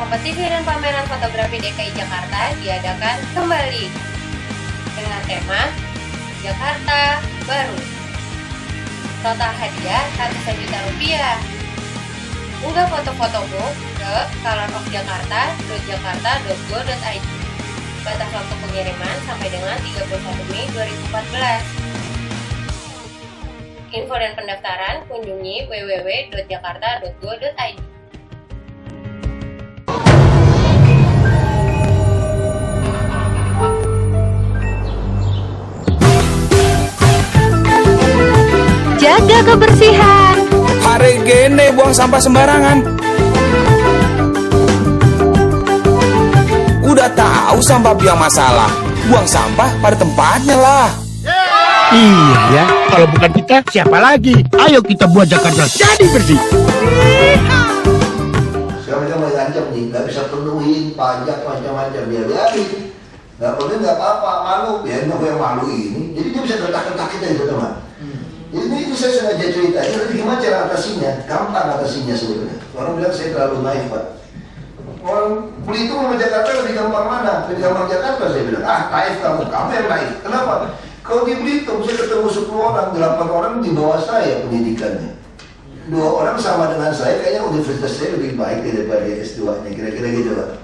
Kompetisi dan pameran fotografi DKI Jakarta diadakan kembali dengan tema Jakarta Baru. Total hadiah ratusan juta rupiah. Unggah foto-fotomu ke colorofjakarta.jakarta.go.id. Batas waktu pengiriman sampai dengan 31 Mei 2014. Info dan pendaftaran kunjungi www.jakarta.go.id. Jaga kebersihan. Hari gini buang sampah sembarangan. Udah tahu sampah biang masalah, buang sampah pada tempatnya lah. Iya ya, kalau bukan kita siapa lagi? Ayo kita buat Jakarta jadi bersih. Sekarang mereka mengancam nih, nggak bisa penuhin pajak macam-macam, biarin. Nggak perlu nggak apa-apa, malu, biarin aku yang malu ini. Jadi dia bisa gertak-gertak kita itu teman. Ini saya sengaja cerita, ini gimana cara atasinya? Gampang atasinya sebenarnya. Orang bilang saya terlalu naif, Pak. Orang Belitung sama Jakarta lebih gampang mana? Lebih gampang Jakarta, saya bilang. Naif kamu yang naif. Kenapa? Kalau di Belitung saya ketemu 10 orang, 8 orang di bawah saya pendidikannya. 2 orang sama dengan saya, kayaknya universitas saya lebih baik daripada S2-nya, kira-kira gitu, Pak.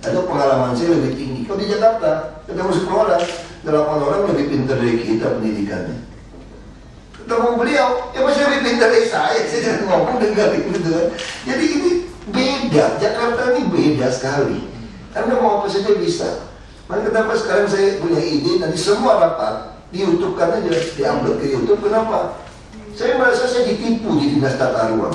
Atau pengalaman saya lebih tinggi. Kalau di Jakarta, ketemu 10 orang, 8 orang lebih pintar dari kita pendidikannya. Ketemu beliau, ya masih lebih pintar dari saya jangan ngomong dengerin gitu kan. Jadi ini beda, Jakarta ini beda sekali. Anda mau apa saja bisa. Makanya kenapa sekarang saya punya ide, nanti semua rapat di YouTube kan aja, diupload ke YouTube. Kenapa? Saya merasa saya ditipu di Dinas Tata Ruang.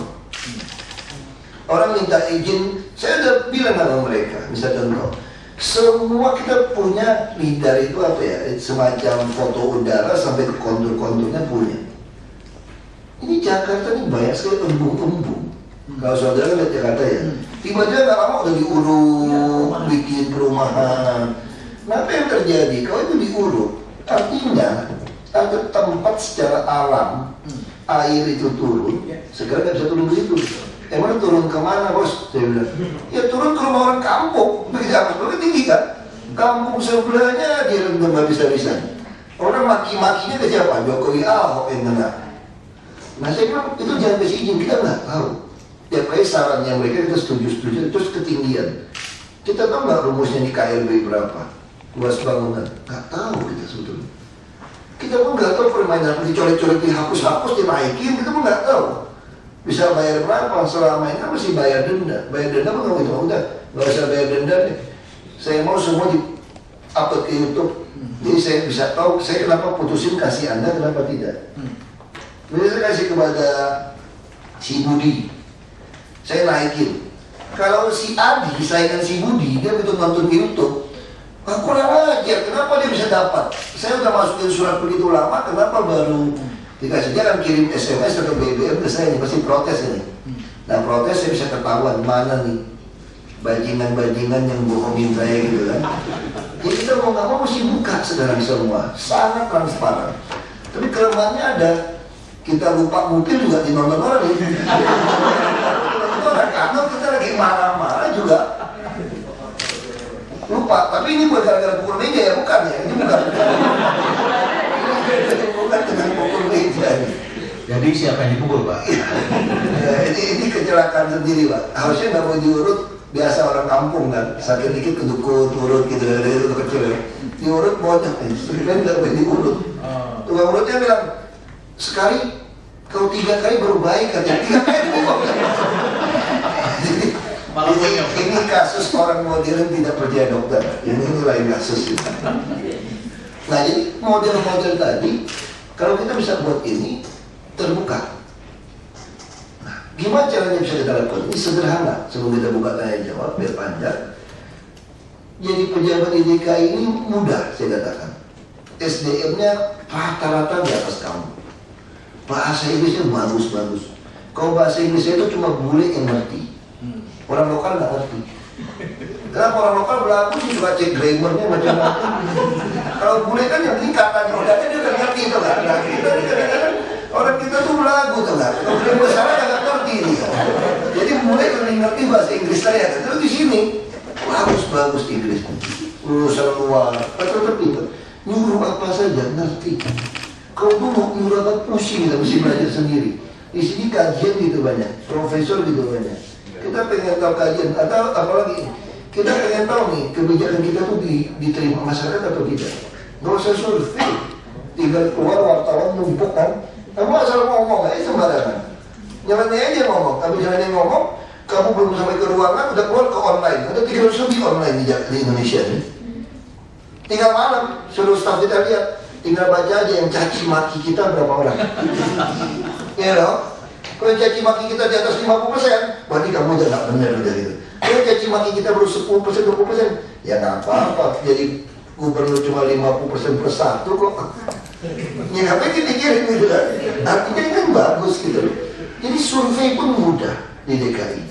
Orang minta izin, saya udah bilang sama mereka, misalnya contoh, semua kita punya lidar itu apa ya, semacam foto udara sampai ke kontur-konturnya punya. Ini Jakarta ini banyak sekali embung-embung. Kalau saudara lihat Jakarta ya, tiba-tiba nggak lama udah diuruk, bikin perumahan. Nah, apa yang terjadi? Kalau itu diuruk, artinya ada tempat secara alam air itu turun. Sekarang nggak bisa turun begitu. Emang turun kemana, bos? Saya bilang, ya turun ke rumah orang kampung. Begitu tinggi kan? Kampung sebelahnya dia nggak bisa-bisa. Orang maki-makinya ke siapa? Jokowi, Ahok yang kena. Nah saya bilang, itu jangan kasih izin, kita nggak tahu. Tiap kali sarannya mereka kita setuju-setuju, terus ketinggian. Kita tahu nggak rumusnya di KLB berapa? Luas bangunan? Nggak tahu kita sebetulnya. Kita pun nggak tahu permainan, dicoret-coret, dihapus-hapus, dinaikin, kita pun nggak tahu. Bisa bayar berapa? Selama ini kan mesti bayar denda. Bayar denda pun nggak gitu, udah nggak usah bayar denda nih. Saya mau semua di-upload ke YouTube. Jadi saya bisa tahu, saya kenapa putusin kasih Anda, kenapa tidak. Jadi saya kasih kepada si Budi, saya naikin. Kalau si Adi, saingan si Budi, dia betul nonton di YouTube, kurang ajar, kenapa dia bisa dapat? Saya udah masukin surat begitu lama, kenapa baru dikasih? Dia kan kirim SMS atau BBM ke saya, ini pasti protes ini. Nah protes saya bisa ketahuan mana nih bajingan-bajingan yang bohongin saya gitu kan. Jadi kita mau nggak mau mesti buka saudara semua, sangat transparan. Tapi kelemahannya ada. Kita lupa mobil juga dinonton orang nih. Karena kita lagi marah-marah juga lupa. Tapi ini bukan gara-gara pukul meja ya, bukan ya. Ini bukan. Bukan dengan pukul meja. Jadi siapa yang dipukul, Pak? Ya, ini kecelakaan sendiri, Pak. Harusnya nggak mau diurut. Biasa orang kampung kan, sakit dikit kedukun, urut gitu dari itu kecil ya. Diurut banyak, sebenarnya nggak boleh diurut. Tukang urutnya bilang, sekali, kalau 3 kali baru baik katanya, 3 kali dibuang. Ini kasus orang modern tidak percaya dokter. Ini lain kasus. Nah jadi model-model tadi, kalau kita bisa buat ini terbuka. Nah, gimana caranya bisa kita lakukan? Ini sederhana. Sebelum kita buka tanya jawab biar panjang. Jadi pejabat di DKI ini mudah saya katakan. SDM-nya rata-rata di atas kamu. Bahasa Inggrisnya bagus-bagus. Kalau bahasa Inggrisnya itu cuma bule yang ngerti. Orang lokal nggak ngerti. Kenapa orang lokal berlaku sih suka cek grammarnya macam-macam. Kalau bule kan yang penting katanya udah dia udah ngerti itu kan. Nah, kita kadang-kadang orang kita tuh belagu tuh kan. Kalau grammar salah nggak ngerti nih. Jadi mulai lebih ngerti bahasa Inggris saya. Terus di sini bagus Inggris, lulusan luar, atau pintar, nyuruh apa saja ngerti. Kalau dulu nyuruh apa pusing, kita mesti belajar sendiri. Di sini kajian gitu banyak, profesor gitu banyak. Kita pengen tahu kajian, atau apalagi kita pengen tahu nih kebijakan kita tuh diterima masyarakat atau tidak. Nggak usah survei, tinggal keluar wartawan numpuk kan. Kamu asal ngomong aja sembarangan. Jangan aja ngomong, tapi jangan dia ngomong. Kamu belum sampai ke ruangan, udah keluar ke online. Ada 300 lebih online di Indonesia nih. Tinggal malam, seluruh staf kita lihat. Tinggal baca aja yang caci maki kita berapa orang. Ya loh. Kalau caci maki kita di atas 50%, berarti kamu udah gak benar dari itu. Kalau caci maki kita baru 10%, 20%, ya gak apa-apa. Jadi gubernur cuma 50% per satu kok. Ya ngapain dipikirin gitu kan. Artinya ini kan bagus gitu. Jadi survei pun mudah di DKI.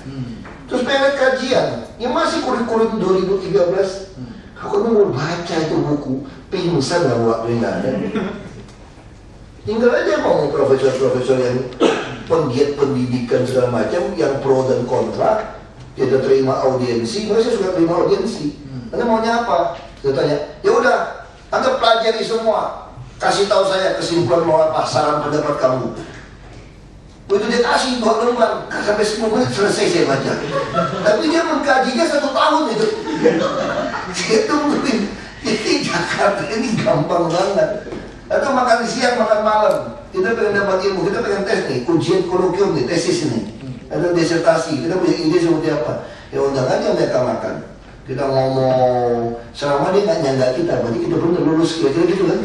Terus pengen kajian, ya masih kurikulum 2013. Aku mau baca itu buku, pingsan lah waktu nggak ada. Tinggal aja ngomong profesor-profesor yang penggiat pendidikan segala macam, yang pro dan kontra, kita terima audiensi, mereka suka terima audiensi. Anda maunya apa? Saya tanya, ya udah, Anda pelajari semua, kasih tahu saya kesimpulan mau apa, saran pendapat kamu. Begitu dia kasih 2 lembar, sampai 10 menit selesai saya baca. Tapi dia mengkajinya 1 tahun itu. Saya tungguin. Jadi Jakarta ini gampang banget. Atau makan siang, makan malam. Kita pengen dapat ilmu, kita pengen tes nih, ujian kolokium nih, tesis nih. Atau disertasi, kita punya ide seperti apa. Ya undang aja mereka makan. Kita ngomong, selama dia nggak nyangka kita, berarti kita benar lulus, kira-kira gitu kan.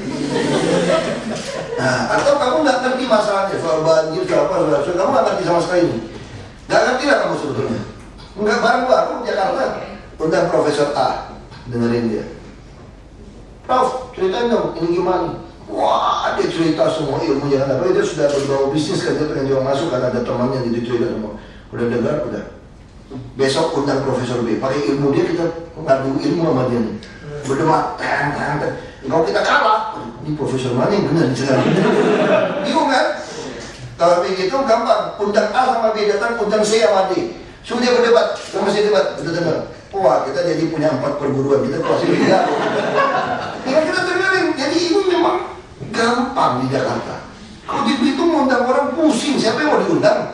Nah, atau kamu nggak ngerti masalahnya, soal banjir, soal apa, soal kamu nggak ngerti sama sekali ini. Nggak ngerti lah kamu sebetulnya. Nggak bareng aku Jakarta, undang Profesor A, dengerin dia. Prof, ceritain dong, ini gimana? Wah, dia cerita semua ilmunya. Tapi dia sudah berbau bisnis kan, dia pengen juga masuk karena ada temannya jadi cerita semua. Udah dengar, udah. Besok undang Profesor B, pakai ilmu dia kita ngadu ilmu sama dia nih. Berdebat, kalau kita kalah, ini profesor mana yang benar sekarang? Bingung kan? Kalau begitu gampang, undang A sama B datang, undang C sama D. Suruh dia berdebat, kita masih debat, kita dengar. Wah, kita jadi punya 4 perguruan, kita pasti beda. Tinggal kita dengerin, jadi ini memang gampang di Jakarta. Kalau di Belitung undang orang pusing, siapa yang mau diundang?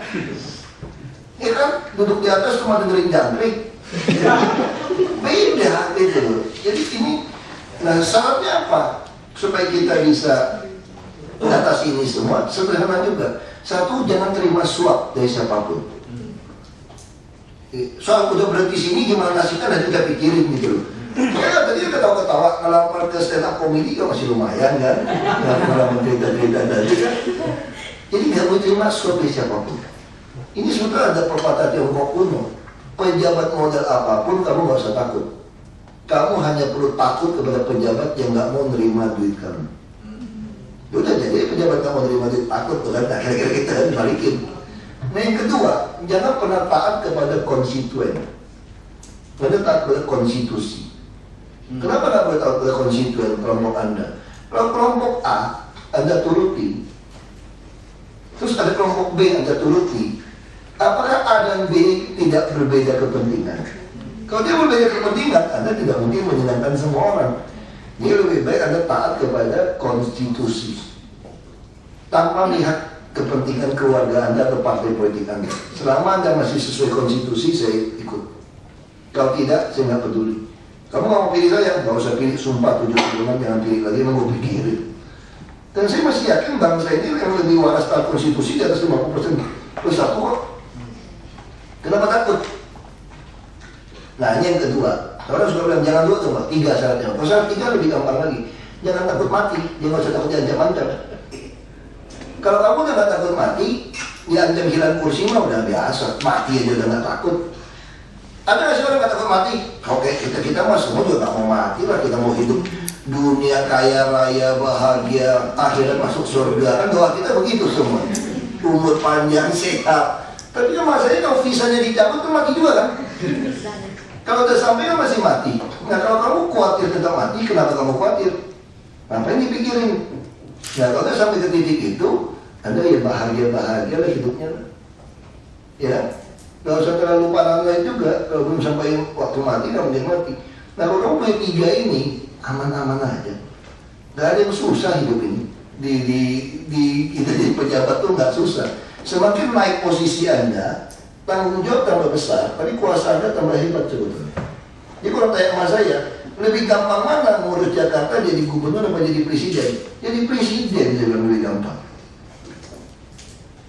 Ya kan, duduk di atas cuma dengerin jangkrik. Beda gitu loh. Jadi ini, nah syaratnya apa? Supaya kita bisa mengatasi ini semua, sederhana juga. Satu, jangan terima suap dari siapapun. Soal udah berhenti sini, gimana nasibnya nanti kita pikirin gitu loh. Ya tadi ketawa-ketawa, ngelamar ke stand up comedy ya masih lumayan kan. Ngelamar cerita-cerita tadi kan. Jadi gak mau terima suap dari siapapun. Ini sebetulnya ada pepatah Tiongkok kuno. Pejabat model apapun kamu gak usah takut. Kamu hanya perlu takut kepada pejabat yang gak mau nerima duit kamu. Udah jadi pejabat kamu nerima duit takut tuh kan. Nah, kira-kira kita balikin. Nah yang kedua, jangan pernah taat kepada konstituen. Pada taat kepada konstitusi. Kenapa gak boleh taat kepada konstituen kelompok Anda? Kalau kelompok A Anda turuti, terus ada kelompok B Anda turuti, apakah A dan B tidak berbeda kepentingan? Kalau dia berbeda kepentingan, Anda tidak mungkin menyenangkan semua orang. Jadi lebih baik Anda taat kepada konstitusi tanpa melihat kepentingan keluarga Anda atau partai politik Anda. Selama Anda masih sesuai konstitusi, saya ikut. Kalau tidak, saya nggak peduli. Kamu nggak mau pilih saya, nggak usah pilih, sumpah 7 bulan jangan pilih lagi, emang gue pikirin. Dan saya masih yakin bangsa ini yang lebih waras taat konstitusi di atas 50% plus 1 kok. Kenapa takut? Nah ini yang kedua. Orang suka bilang jangan 2 coba, 3 syaratnya. Kalau syarat 3 lebih gampang lagi. Jangan takut mati, jangan usah takut diancam-ancam. Kalau kamu udah gak takut mati, diancam hilang kursi mah udah biasa. Mati aja udah gak takut. Ada gak sih orang gak takut mati? Oke, kita mah semua juga gak mau mati lah. Kita mau hidup dunia kaya raya, bahagia, akhirat masuk surga. Kan doa kita begitu semua. Umur panjang, sehat. Tapi kan masanya kalau visanya dicabut tuh mati juga kan? Kalau udah sampai kan masih mati. Nah kalau kamu khawatir tentang mati, kenapa kamu khawatir? Ngapain dipikirin? Nah kalau udah sampai ke titik itu, Anda ya bahagia-bahagia lah hidupnya. Ya, Gak usah terlalu paranoid juga. Kalau belum sampai waktu mati, kamu dia mati. Nah kalau kamu punya 3 ini, aman-aman aja. Gak ada yang susah hidup ini. Kita jadi pejabat tuh gak susah. Semakin naik posisi Anda, tanggung jawab tambah besar, tapi kuasa Anda tambah hebat sebetulnya. Jadi kalau tanya sama saya, lebih gampang mana ngurus Jakarta jadi gubernur apa jadi presiden? Jadi presiden dia bilang lebih gampang.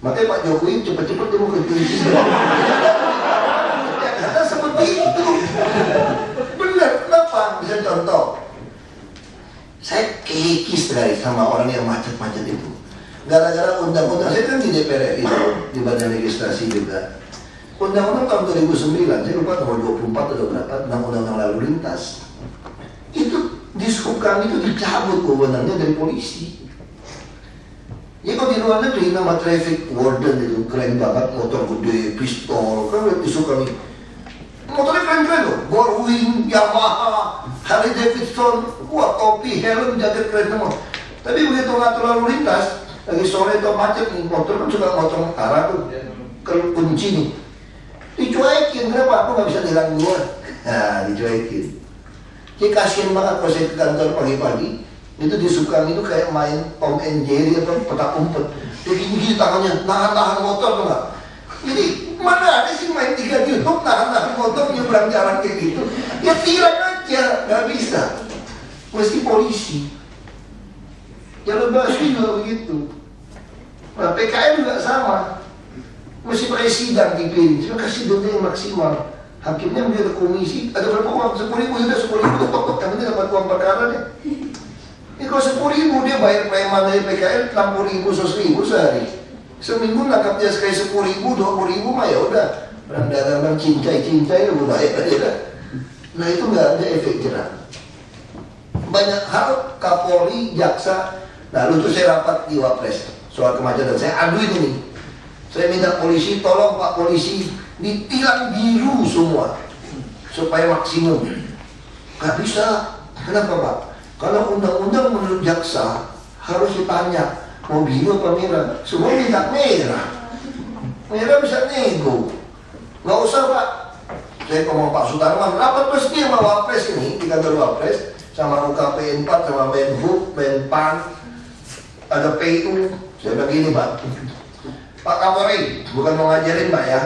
Makanya Pak Jokowi cepat-cepat dia mau ke presiden. Jakarta seperti itu. Benar, kenapa? Bisa contoh. Saya kekis sekali sama orang yang macet-macet itu. Gara-gara undang-undang, saya kan di DPR itu, di Badan Legislasi juga. Undang-undang tahun 2009, saya lupa nomor 24 atau berapa, undang-undang lalu lintas. Itu di Sukam itu dicabut wewenangnya dari polisi. Ya kalau di luar negeri nama traffic warden itu keren banget, motor gede, pistol, kan lihat di Sukam ini. Motornya keren-keren loh, Goldwing, Yamaha, Harley Davidson, wah topi, helm, jaket keren semua. Tapi begitu ngatur lalu lintas, lagi sore atau macet nih, motor kan suka motong arah tuh, kunci nih. Dicuekin, kenapa? Aku gak bisa hilang duluan. Nah, dicuekin. Jadi kasihan banget kalau saya ke kantor pagi-pagi, itu di Sukam itu kayak main Tom and Jerry atau petak umpet. Dia gini-gini tangannya, nahan-nahan motor tuh gak? Jadi mana ada sih main 3 YouTube, nahan-nahan motor nyebrang jalan kayak gitu. Ya tilang aja, gak bisa. Mesti polisi. Jalur busway juga begitu. Nah PKM juga sama. Mesti pakai sidang dipiring, cuma kasih denda yang maksimal. Hakimnya menjadi komisi, ada berapa uang? 10.000 sudah 10.000 tok, yang penting dapat uang perkara deh. Ini kalau 10.000 dia bayar preman dari PKL 60.000, 100.000 sehari. Seminggu nangkap dia sekali 10.000, 20.000 mah ya udah. Orang dagang cincai udah bayar aja. Nah itu nggak ada efek jerah. Banyak hal Kapolri, jaksa. Nah lalu tuh saya rapat di Wapres soal kemacetan. Saya aduin ini. Saya minta polisi, tolong Pak Polisi ditilang biru semua supaya maksimum. Gak bisa. Kenapa Pak? Kalau undang-undang menurut jaksa harus ditanya mau biru apa merah. Semua minta merah. Merah bisa nego. Gak usah Pak. Saya ngomong Pak Sutarman, rapat pasti sama Wapres ini di kantor Wapres sama UKP 4 sama Menhub, Menpan, ada PU. Saya bilang gini Pak. Pak Kapolri, bukan mau ngajarin Pak ya.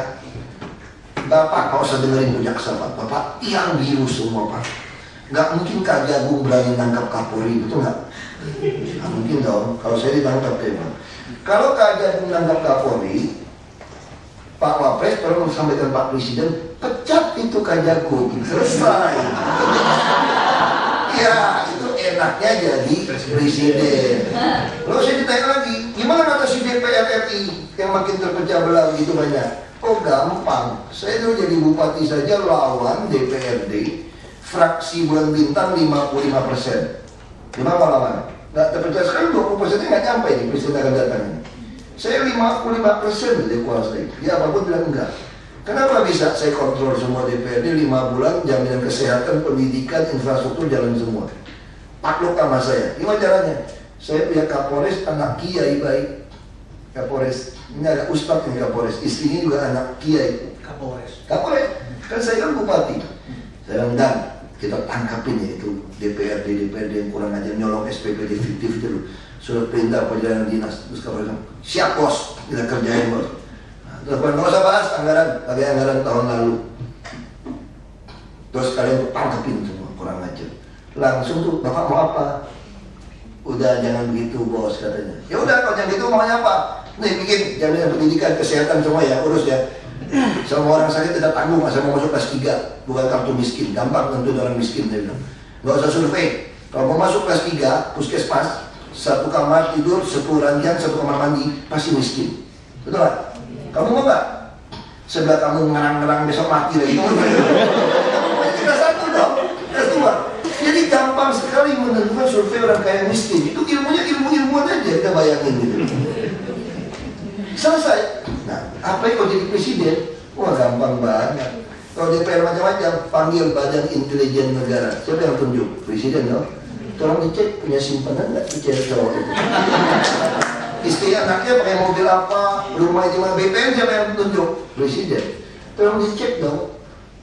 Bapak nggak usah dengerin jaksa Pak. Bapak tiang biru semua Pak. Nggak mungkin Kak Jagung berani nangkap Kapolri, betul nggak? Nggak mungkin dong. Kalau saya ditangkap ya Pak. Kalau Kak Jagung nangkap Kapolri, Pak Wapres perlu sampaikan Pak Presiden, pecat itu Kak Jagung. Selesai. Ya itu enaknya jadi presiden. Lalu saya ditanya lagi, gimana atasi DPR RI yang makin terpecah belah begitu banyak? Oh gampang, saya dulu jadi bupati saja lawan DPRD fraksi Bulan Bintang 55%. Gimana lawan? Nggak terpecah sekali, 20%-nya nggak nyampe nih presiden akan datangnya. Saya 55% dikuasai, dia apapun bilang enggak. Kenapa bisa saya kontrol semua DPRD 5 bulan, jaminan kesehatan, pendidikan, infrastruktur jalan semua. Takluk sama saya. Gimana caranya? Saya punya Kapolres, anak kiai baik. Kapolres, ini ada ustadz yang Kapolres, istrinya juga anak kiai. Kapolres. Kan saya kan bupati. Saya bilang, Dan, kita tangkapin ya itu DPRD yang kurang ajar, nyolong SPPD fiktif itu. Surat perintah perjalanan dinas. Terus Kapolres bilang, siap bos, kita kerjain bos. Terus nggak usah bahas anggaran, lagi anggaran tahun lalu. Terus kalian tuh tangkapin semua, kurang ajar. Langsung tuh, Bapak mau apa? Udah jangan begitu bos katanya. Ya udah kalau jangan gitu maunya apa? Nih bikin jaminan pendidikan, kesehatan semua ya, urus ya. Semua orang sakit tidak tanggung, saya mau masuk kelas 3, bukan kartu miskin, gampang tentu orang miskin saya bilang. Nggak usah survei. Kalau mau masuk kelas 3, puskesmas, 1 kamar tidur, 10 ranjang, 1 kamar mandi, pasti miskin. Betul nggak? Kamu mau nggak? Sebelah kamu ngerang-ngerang besok mati lagi. Kita satu dong, kelas 2. Jadi gampang sekali menentukan survei orang kaya miskin. Itu ilmunya ilmu-ilmuan aja, kita bayangin gitu. Selesai. Nah, apa yang kau jadi presiden? Wah gampang banget. Kalau DPR macam-macam, panggil Badan Intelijen Negara. Siapa yang tunjuk? Presiden dong. Tolong dicek punya simpanan nggak cewek cowok itu. Istri anaknya pakai mobil apa, rumah di mana, BPN siapa yang tunjuk? Presiden. Tolong dicek dong.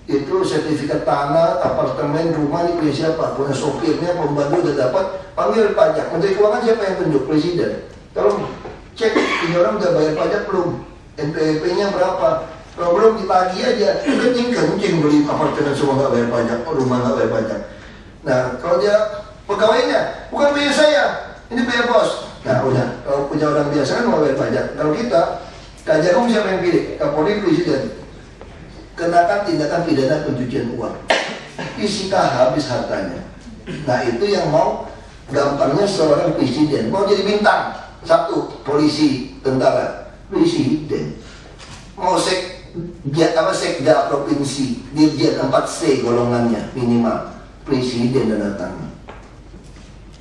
Itu sertifikat tanah, apartemen, rumah ini punya siapa? Punya sopirnya, pembantu udah dapat, panggil pajak. Menteri Keuangan siapa yang tunjuk? Presiden. Tolong cek, ini orang udah bayar pajak belum? NPWP-nya berapa? Kalau belum ditagih aja, kencing beli apartemen semua nggak bayar pajak, rumah nggak bayar pajak. Nah, kalau dia pegawainya, bukan biaya saya, ini biaya bos. Nah udah, kalau punya orang biasa kan nggak bayar pajak. Kalau kita, Kejagung siapa yang pilih? Kapolri, Presiden. Kenakan tindakan pidana pencucian uang. Disita habis hartanya. Nah itu yang mau gampangnya seorang presiden mau jadi bintang. Satu, polisi, tentara, presiden. Mau sekda provinsi, dirjen 4C golongannya minimal, presiden dan datang.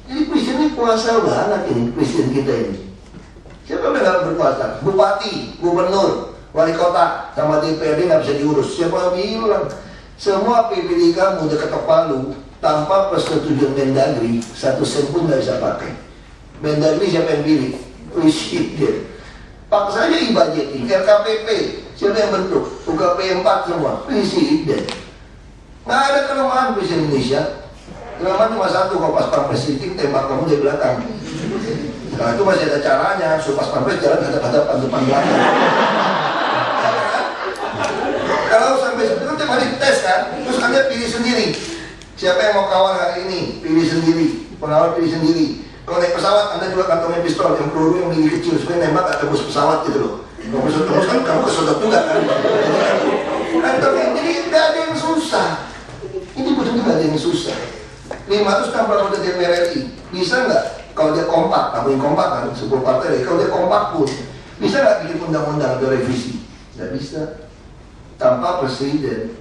Jadi presiden ini kuasa banget ini, presiden kita ini. Siapa yang nggak berkuasa? Bupati, gubernur, wali kota, sama DPRD nggak bisa diurus. Siapa yang bilang? Semua PPD kamu udah ketok palu tanpa persetujuan Mendagri, 1 sen pun nggak bisa pakai. Mendagri siapa yang pilih? Presiden. Paksa aja i-budgeting, RKPP, siapa yang bentuk? UKP 4 semua, presiden. Nggak ada kelemahan presiden Indonesia. Kelemahan cuma satu, kalau pas pampres tembak kamu dari belakang. Nah itu masih ada caranya, supaya pas pampres jalan hadap-hadapan depan belakang. Kalau sampai seperti itu tiap hari tes kan, terus Anda pilih sendiri. Siapa yang mau kawal hari ini, pilih sendiri. Pengawal pilih sendiri. Kalau naik pesawat, Anda juga kantongnya pistol, yang peluru yang lebih kecil, supaya nembak gak tembus pesawat gitu loh. Kalau pesawat kan, kamu kesodot juga kan. Kantongnya, jadi gak ada yang susah. Ini betul-betul gak ada yang susah. 560 DPR RI, bisa nggak? Kalau dia kompak, kamu yang kompak kan, 10 partai, kalau dia kompak pun, bisa nggak bikin undang-undang atau revisi? Nggak bisa. Tanpa presiden.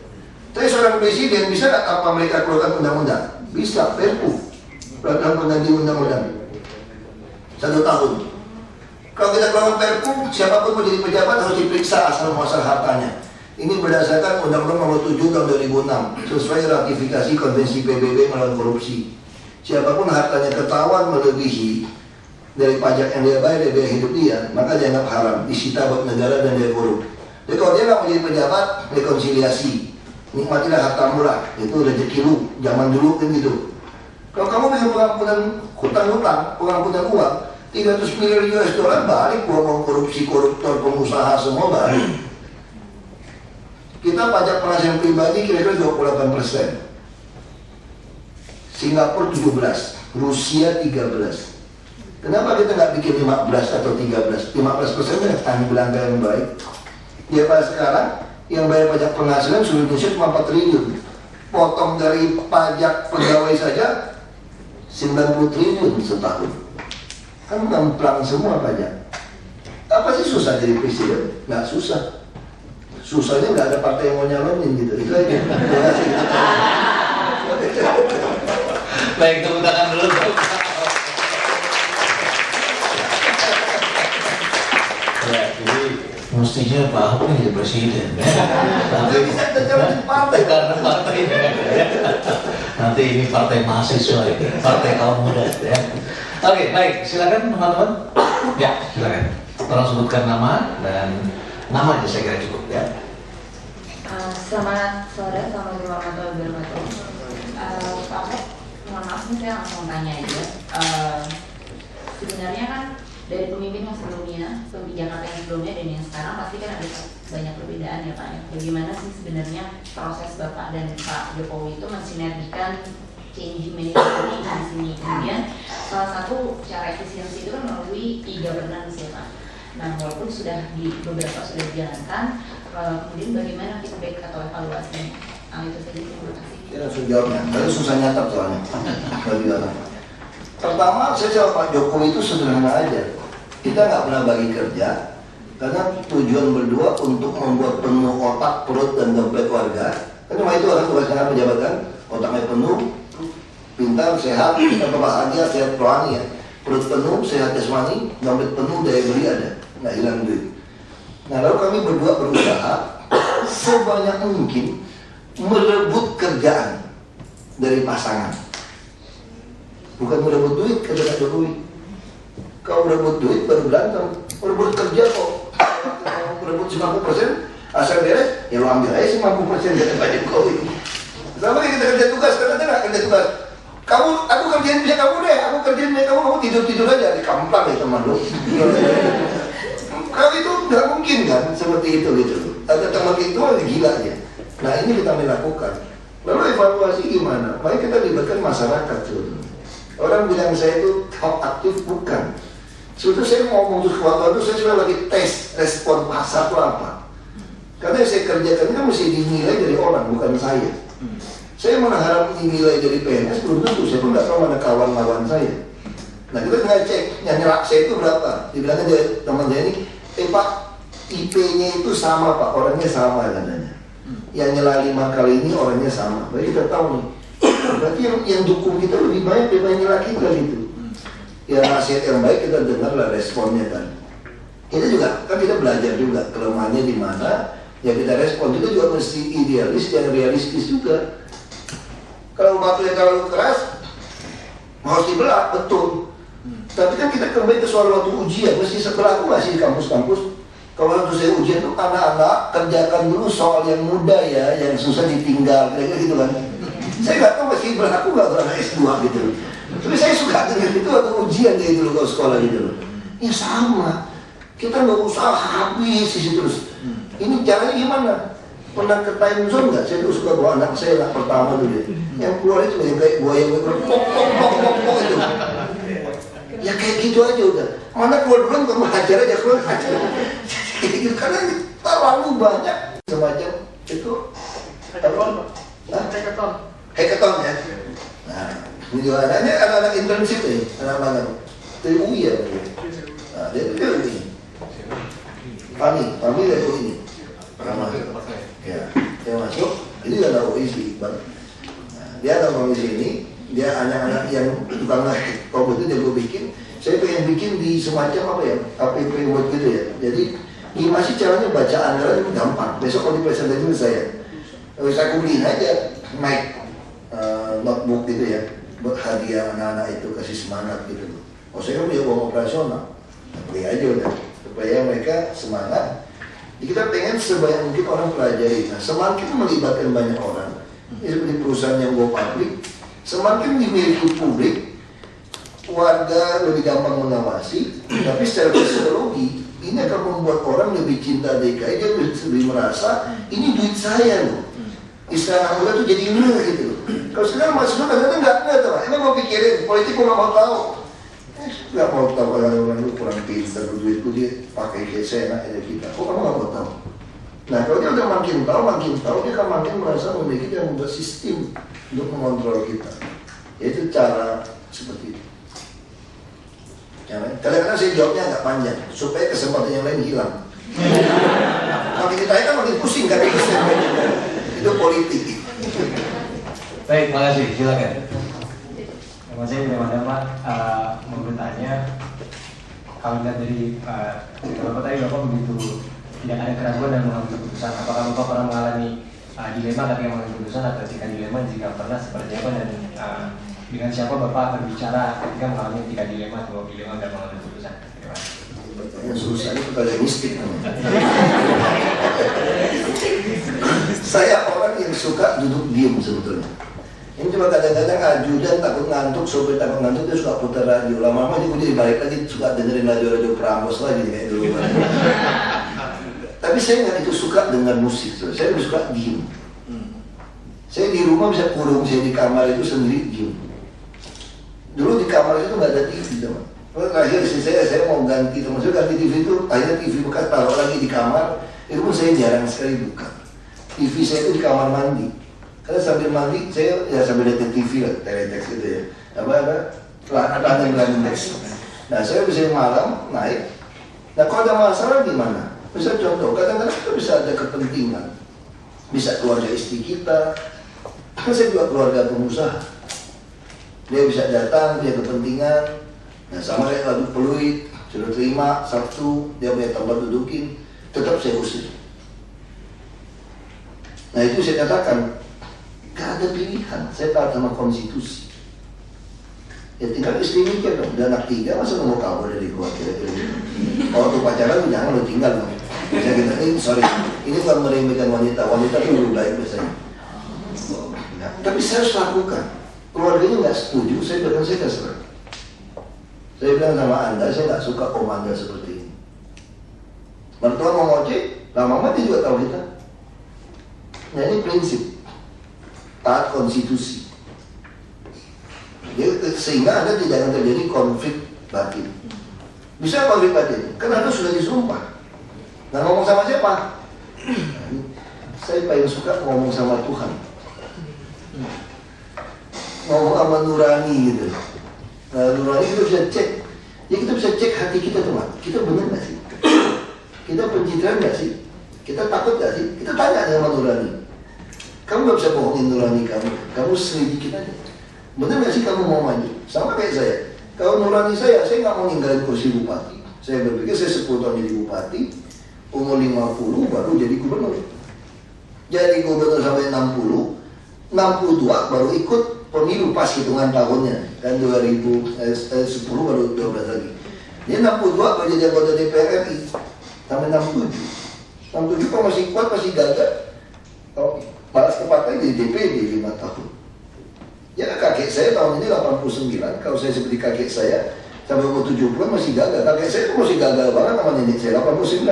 Tapi seorang presiden bisa nggak tanpa mereka keluarkan undang-undang? Bisa, perpu. Peraturan pengganti undang-undang 1 tahun. Kalau kita keluarkan perpu, siapapun mau jadi pejabat harus diperiksa asal muasal hartanya. Ini berdasarkan Undang-Undang Nomor 7 Tahun 2006 sesuai ratifikasi Konvensi PBB melawan korupsi. Siapapun hartanya ketahuan melebihi dari pajak yang dia bayar dari biaya hidup dia, maka dianggap haram, disita buat negara dan dia korup. Jadi kalau dia nggak mau jadi pejabat, rekonsiliasi, nikmatilah harta murah, itu rezeki lu, zaman dulu kan gitu. Kalau kamu bisa pengampunan hutang-hutang, pengampunan uang, 300 miliar US dollar balik uang korupsi, koruptor, pengusaha semua balik. Kita pajak penghasilan pribadi kira-kira 28%. Singapura 17%, Rusia 13%. Kenapa kita nggak bikin 15 atau 13? 15% kan anggaran yang baik. Ya pada sekarang yang bayar pajak penghasilan seluruh Indonesia cuma 4 triliun. Potong dari pajak pegawai saja 90 triliun setahun. Kan ngemplang semua pajak. Apa sih susah jadi presiden? Nggak susah. Susahnya nggak ada partai yang mau nyalonin gitu. Itu aja. Terima kasih. Baik, tepuk tangan dulu. Ya, jadi mestinya Pak Ahok ini jadi presiden. Nggak bisa terjadi partai. Karena partai nanti ini partai mahasiswa ini, partai kaum muda ya. Oke, baik, silakan teman-teman. Ya, silakan. Tolong sebutkan nama dan nama aja saya kira cukup ya. Selamat sore, assalamualaikum warahmatullahi wabarakatuh. Pak Ahok, mohon maaf nih saya langsung tanya aja. Sebenarnya kan dari pemimpin yang sebelumnya, pemimpin Jakarta yang sebelumnya dan yang sekarang pasti kan ada banyak perbedaan ya Pak. Bagaimana sih sebenarnya proses Bapak dan Pak Jokowi itu mensinergikan change management ini di sini? Kemudian salah satu cara efisiensi itu kan melalui e-governance ya Pak. Nah, walaupun sudah beberapa sudah dijalankan, kemudian bagaimana feedback atau evaluasinya? Itu saja, terima kasih. Saya langsung jawabnya, tadi susah nyatat soalnya. Pertama, saya jawab Pak Jokowi itu sederhana aja. Kita nggak pernah bagi kerja, karena tujuan berdua untuk membuat penuh otak, perut, dan dompet warga. Kan cuma itu orang tugasnya pejabat kan, otaknya penuh, pintar, sehat, kita bahagia, sehat rohani ya. Perut penuh, sehat jasmani, dompet penuh, daya beli ada, nggak hilang duit. Nah lalu kami berdua berusaha sebanyak mungkin merebut kerjaan dari pasangan. Bukan merebut duit, kata Pak Jokowi. Kau merebut duit baru berantem. Merebut kerja kok. Kalau merebut 90%, Asal beres, ya lo ambil aja 50% dari Pak Jokowi. Sama kayak kita kerja tugas, karena kita kerja tugas. Aku kerjain bisa kamu deh, aku kerjain bisa kamu tidur aja di kampung ya teman lo. Kalau itu nggak mungkin kan, seperti itu gitu. Ada teman itu gila aja. Nah ini kita melakukan. Lalu evaluasi gimana? Mari kita libatkan masyarakat tuh. Orang bilang saya itu top aktif, bukan. Sebetulnya saya ngomong terus waktu itu saya sudah lagi tes respon pasar itu apa. Karena yang saya kerjakan kan mesti dinilai dari orang, bukan saya. Saya mengharap dinilai dari PNS, belum tentu. Saya pun nggak tahu mana kawan-kawan saya. Nah kita tinggal cek, yang nyelak saya itu berapa. Dibilangnya dari teman saya ini, Pak, IP-nya itu sama Pak, orangnya sama katanya. Yang nyela 5 kali ini orangnya sama. Berarti kita tahu nih. Berarti yang dukung kita lebih banyak daripada yang nyela kita gitu. Ya nasihat yang baik kita dengarlah responnya kan. Kita juga kan kita belajar juga kelemahannya di mana. Ya kita respon, kita juga mesti idealis dan realistis juga. Kalau batunya terlalu keras, harus dibelah, betul. Tapi kan kita kembali ke soal waktu ujian, mesti seberlaku nggak sih di kampus-kampus? Kalau waktu saya ujian tuh anak-anak kerjakan dulu soal yang mudah ya, yang susah ditinggal, kira-kira gitu kan. Saya nggak tahu masih berlaku nggak orang S2 gitu. Tapi saya suka dengar itu waktu ujian kayak dulu kalau sekolah gitu loh. Ya sama, kita nggak usah habis di situ terus. Ini caranya gimana? Pernah ke time zone nggak? Saya tuh suka bawa anak saya lah pertama dulu ya. Yang keluar itu yang kayak buaya pok itu. Ya kayak gitu aja udah. Mana keluar duluan kamu hajar aja keluar hajar. Karena terlalu banyak semacam itu. Hackathon ya. Nah, ini juga anak-anak internship nih, anak-anak dari UI ya. Nah, dia ini. Kami dari ini. Ya, dia masuk. Ini ada OIC, Bang. Nah, dia ada OIC ini. Dia anak-anak yang tukang ngetik. Kalau betul dia gue bikin. Saya pengen bikin di semacam apa ya? APP buat gitu ya. Jadi gimana sih caranya baca anggaran itu gampang. Besok kalau dipresentasi ke saya kulihin aja mic notebook gitu ya. Buat hadiah anak-anak itu kasih semangat gitu. Oh saya punya uang operasional. Beli aja udah. Supaya mereka semangat. Jadi kita pengen sebanyak mungkin orang pelajari. Nah, semakin melibatkan banyak orang, ini seperti perusahaan yang go public, semakin dimiliki publik, warga lebih gampang mengawasi. Tapi secara psikologi, ini akan membuat orang lebih cinta DKI. Dia lebih merasa ini duit saya loh. Istilah muda tuh jadi gitu loh. Kalau sekarang mahasiswa kadang-kadang nggak tahu. Emang mau pikirin politik gue nggak mau tahu. Nggak mau tahu kalau orang itu kurang pintar, duitku dia pakai kayak seenak aja kita. Kok kamu nggak mau tahu? Nah kalau dia udah makin tahu dia akan makin merasa memiliki dan membuat sistem untuk mengontrol kita. Yaitu cara seperti itu. Ya, kadang-kadang saya jawabnya agak panjang supaya kesempatan yang lain hilang. Makin ditanya kan makin pusing kan itu politik. Baik, makasih. Silakan. Terima kasih Pak. Mau bertanya, kalau lihat dari Bapak tadi, Bapak begitu tidak ada keraguan dan mengambil keputusan. Apakah Bapak pernah mengalami dilema ketika mengambil keputusan, atau jika dilema, jika pernah seperti apa, dan dengan siapa Bapak berbicara ketika mengalami dilema atau dilema dan mengambil keputusan? Terima kasih. Yang susah itu pertanyaan mistik. Saya orang yang suka duduk diam sebetulnya. Ini cuma kadang-kadang ajudan takut ngantuk, sopir takut ngantuk, dia suka putar radio. Lama-lama dia jadi balik lagi, suka dengerin radio-radio Prambos lagi kayak dulu. Tapi saya nggak itu suka dengar musik, saya lebih suka diem. Saya di rumah bisa kurung, saya di kamar itu sendiri diem. Dulu di kamar itu nggak ada TV, teman. Terakhir istri saya mau ganti, termasuk ganti TV itu, akhirnya TV bekas taruh lagi di kamar. Itu pun saya jarang sekali buka. TV saya itu di kamar mandi. Karena sambil mandi, saya ya sambil lihat TV lah, teletext gitu ya. Langit teks. Nah, saya bisa malam naik. Nah, kalau ada masalah gimana? Bisa contoh, kadang-kadang kita bisa ada kepentingan. Bisa keluarga istri kita. Kan saya juga keluarga pengusaha. Dia bisa datang, punya kepentingan. Nah, sama saya kalau peluit, sudah terima, Sabtu, dia punya tempat dudukin, tetap saya usir. Nah, itu saya katakan, gak ada pilihan, saya taat sama konstitusi. Ya tinggal istri mikir dong, udah anak 3, masa mau kabur dari keluarga? Kalau tuh pacaran, jangan lo tinggal dong. Saya kira, sorry, Ini bukan meremehkan wanita, wanita itu lebih baik biasanya. Nah, tapi saya harus lakukan. Keluarganya nggak setuju, saya bilang saya nggak serah. Saya bilang sama Anda, saya nggak suka om Anda seperti ini. Mertua mau ngojek, lama-lama dia juga tahu kita. Nah ini prinsip, taat konstitusi. Jadi, sehingga Anda tidak akan terjadi konflik batin. Bisa konflik batin, kan Anda sudah disumpah. Nah ngomong sama siapa? Nah, saya paling suka ngomong sama Tuhan. Ngomong sama nurani gitu. Nah nurani kita bisa cek. Ya kita bisa cek hati kita teman. Kita benar gak sih? Kita pencitraan gak sih? Kita takut gak sih? Kita tanya sama nurani. Kamu gak bisa bohongin nurani kamu. Kamu selidiki aja. Benar gak sih kamu mau maju? Sama kayak saya. Kalau nurani saya gak mau ninggalin kursi bupati. Saya berpikir saya 10 tahun jadi bupati, umur 50 baru jadi gubernur. Jadi gubernur sampai 60, 62 baru ikut pemilu pas hitungan tahunnya. Kan 2010 baru 12 lagi. Dia 62 baru jadi anggota DPR RI sampai 67. 67 kalau masih kuat, masih gagah. Kalau balas ke partai jadi DPD 5 tahun. Ya kakek saya tahun ini 89. Kalau saya seperti kakek saya sampai umur 70-an masih gagah. Kakek saya itu masih gagah banget sama nenek saya 89.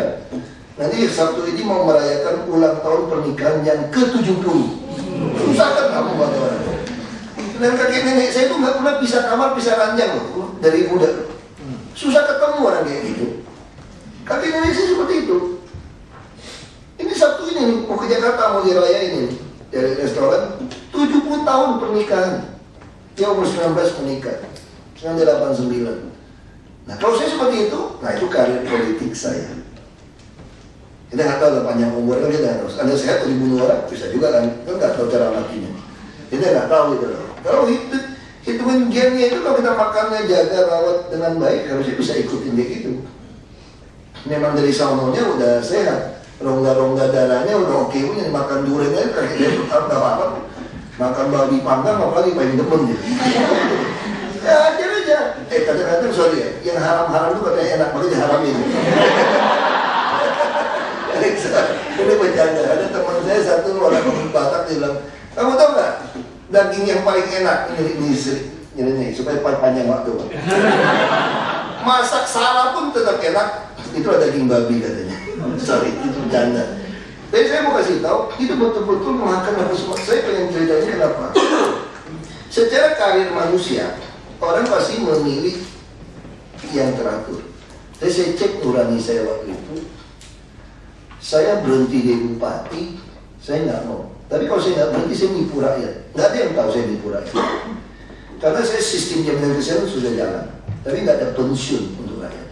Nanti Sabtu ini mau merayakan ulang tahun pernikahan yang ke-70. Susah kan kamu bagaimana? Dan kakek nenek saya itu nggak pernah pisah kamar, pisah ranjang loh dari muda. Susah ketemu orang kayak gitu. Kakek nenek saya seperti itu. Ini Sabtu ini mau ke Jakarta, mau dirayain ini dari restoran 70 tahun pernikahan. Dia umur 19 menikah, sekarang dia 89. Nah kalau saya seperti itu, nah itu karir politik saya. Kita nggak tahu lah panjang umur kan, kita nggak tahu. Anda sehat atau dibunuh orang bisa juga kan, kita nggak tahu cara matinya. Kita nggak tahu gitu loh. Kalau hitungan gennya itu kalau kita makannya jaga rawat dengan baik, harusnya bisa ikutin dia gitu. Memang dari sononya udah sehat. Rongga-rongga darahnya udah oke punya, makan durian aja kayak dia nggak apa-apa. Makan babi panggang apalagi paling demen dia. Ya ajar aja. Kadang-kadang sorry ya, yang haram-haram itu katanya enak banget diharamin. Ini bercanda. Ada teman saya satu orang Batak dia bilang, kamu tahu nggak daging yang paling enak ini supaya panjang waktu. Masak salah pun tetap enak. Itu ada daging babi katanya. Sorry, itu bercanda. Tapi saya mau kasih tahu, itu betul-betul memakan apa semua. Saya pengen ceritanya kenapa? Secara karir manusia, orang pasti memilih yang teratur. Jadi saya cek nurani saya waktu itu. Saya berhenti jadi bupati, saya nggak mau. Tapi kalau saya nggak berhenti, saya nipu rakyat. Nggak ada yang tahu saya nipu rakyat. Karena saya sistem jaminan kesehatan sudah jalan, tapi nggak ada pensiun untuk rakyat.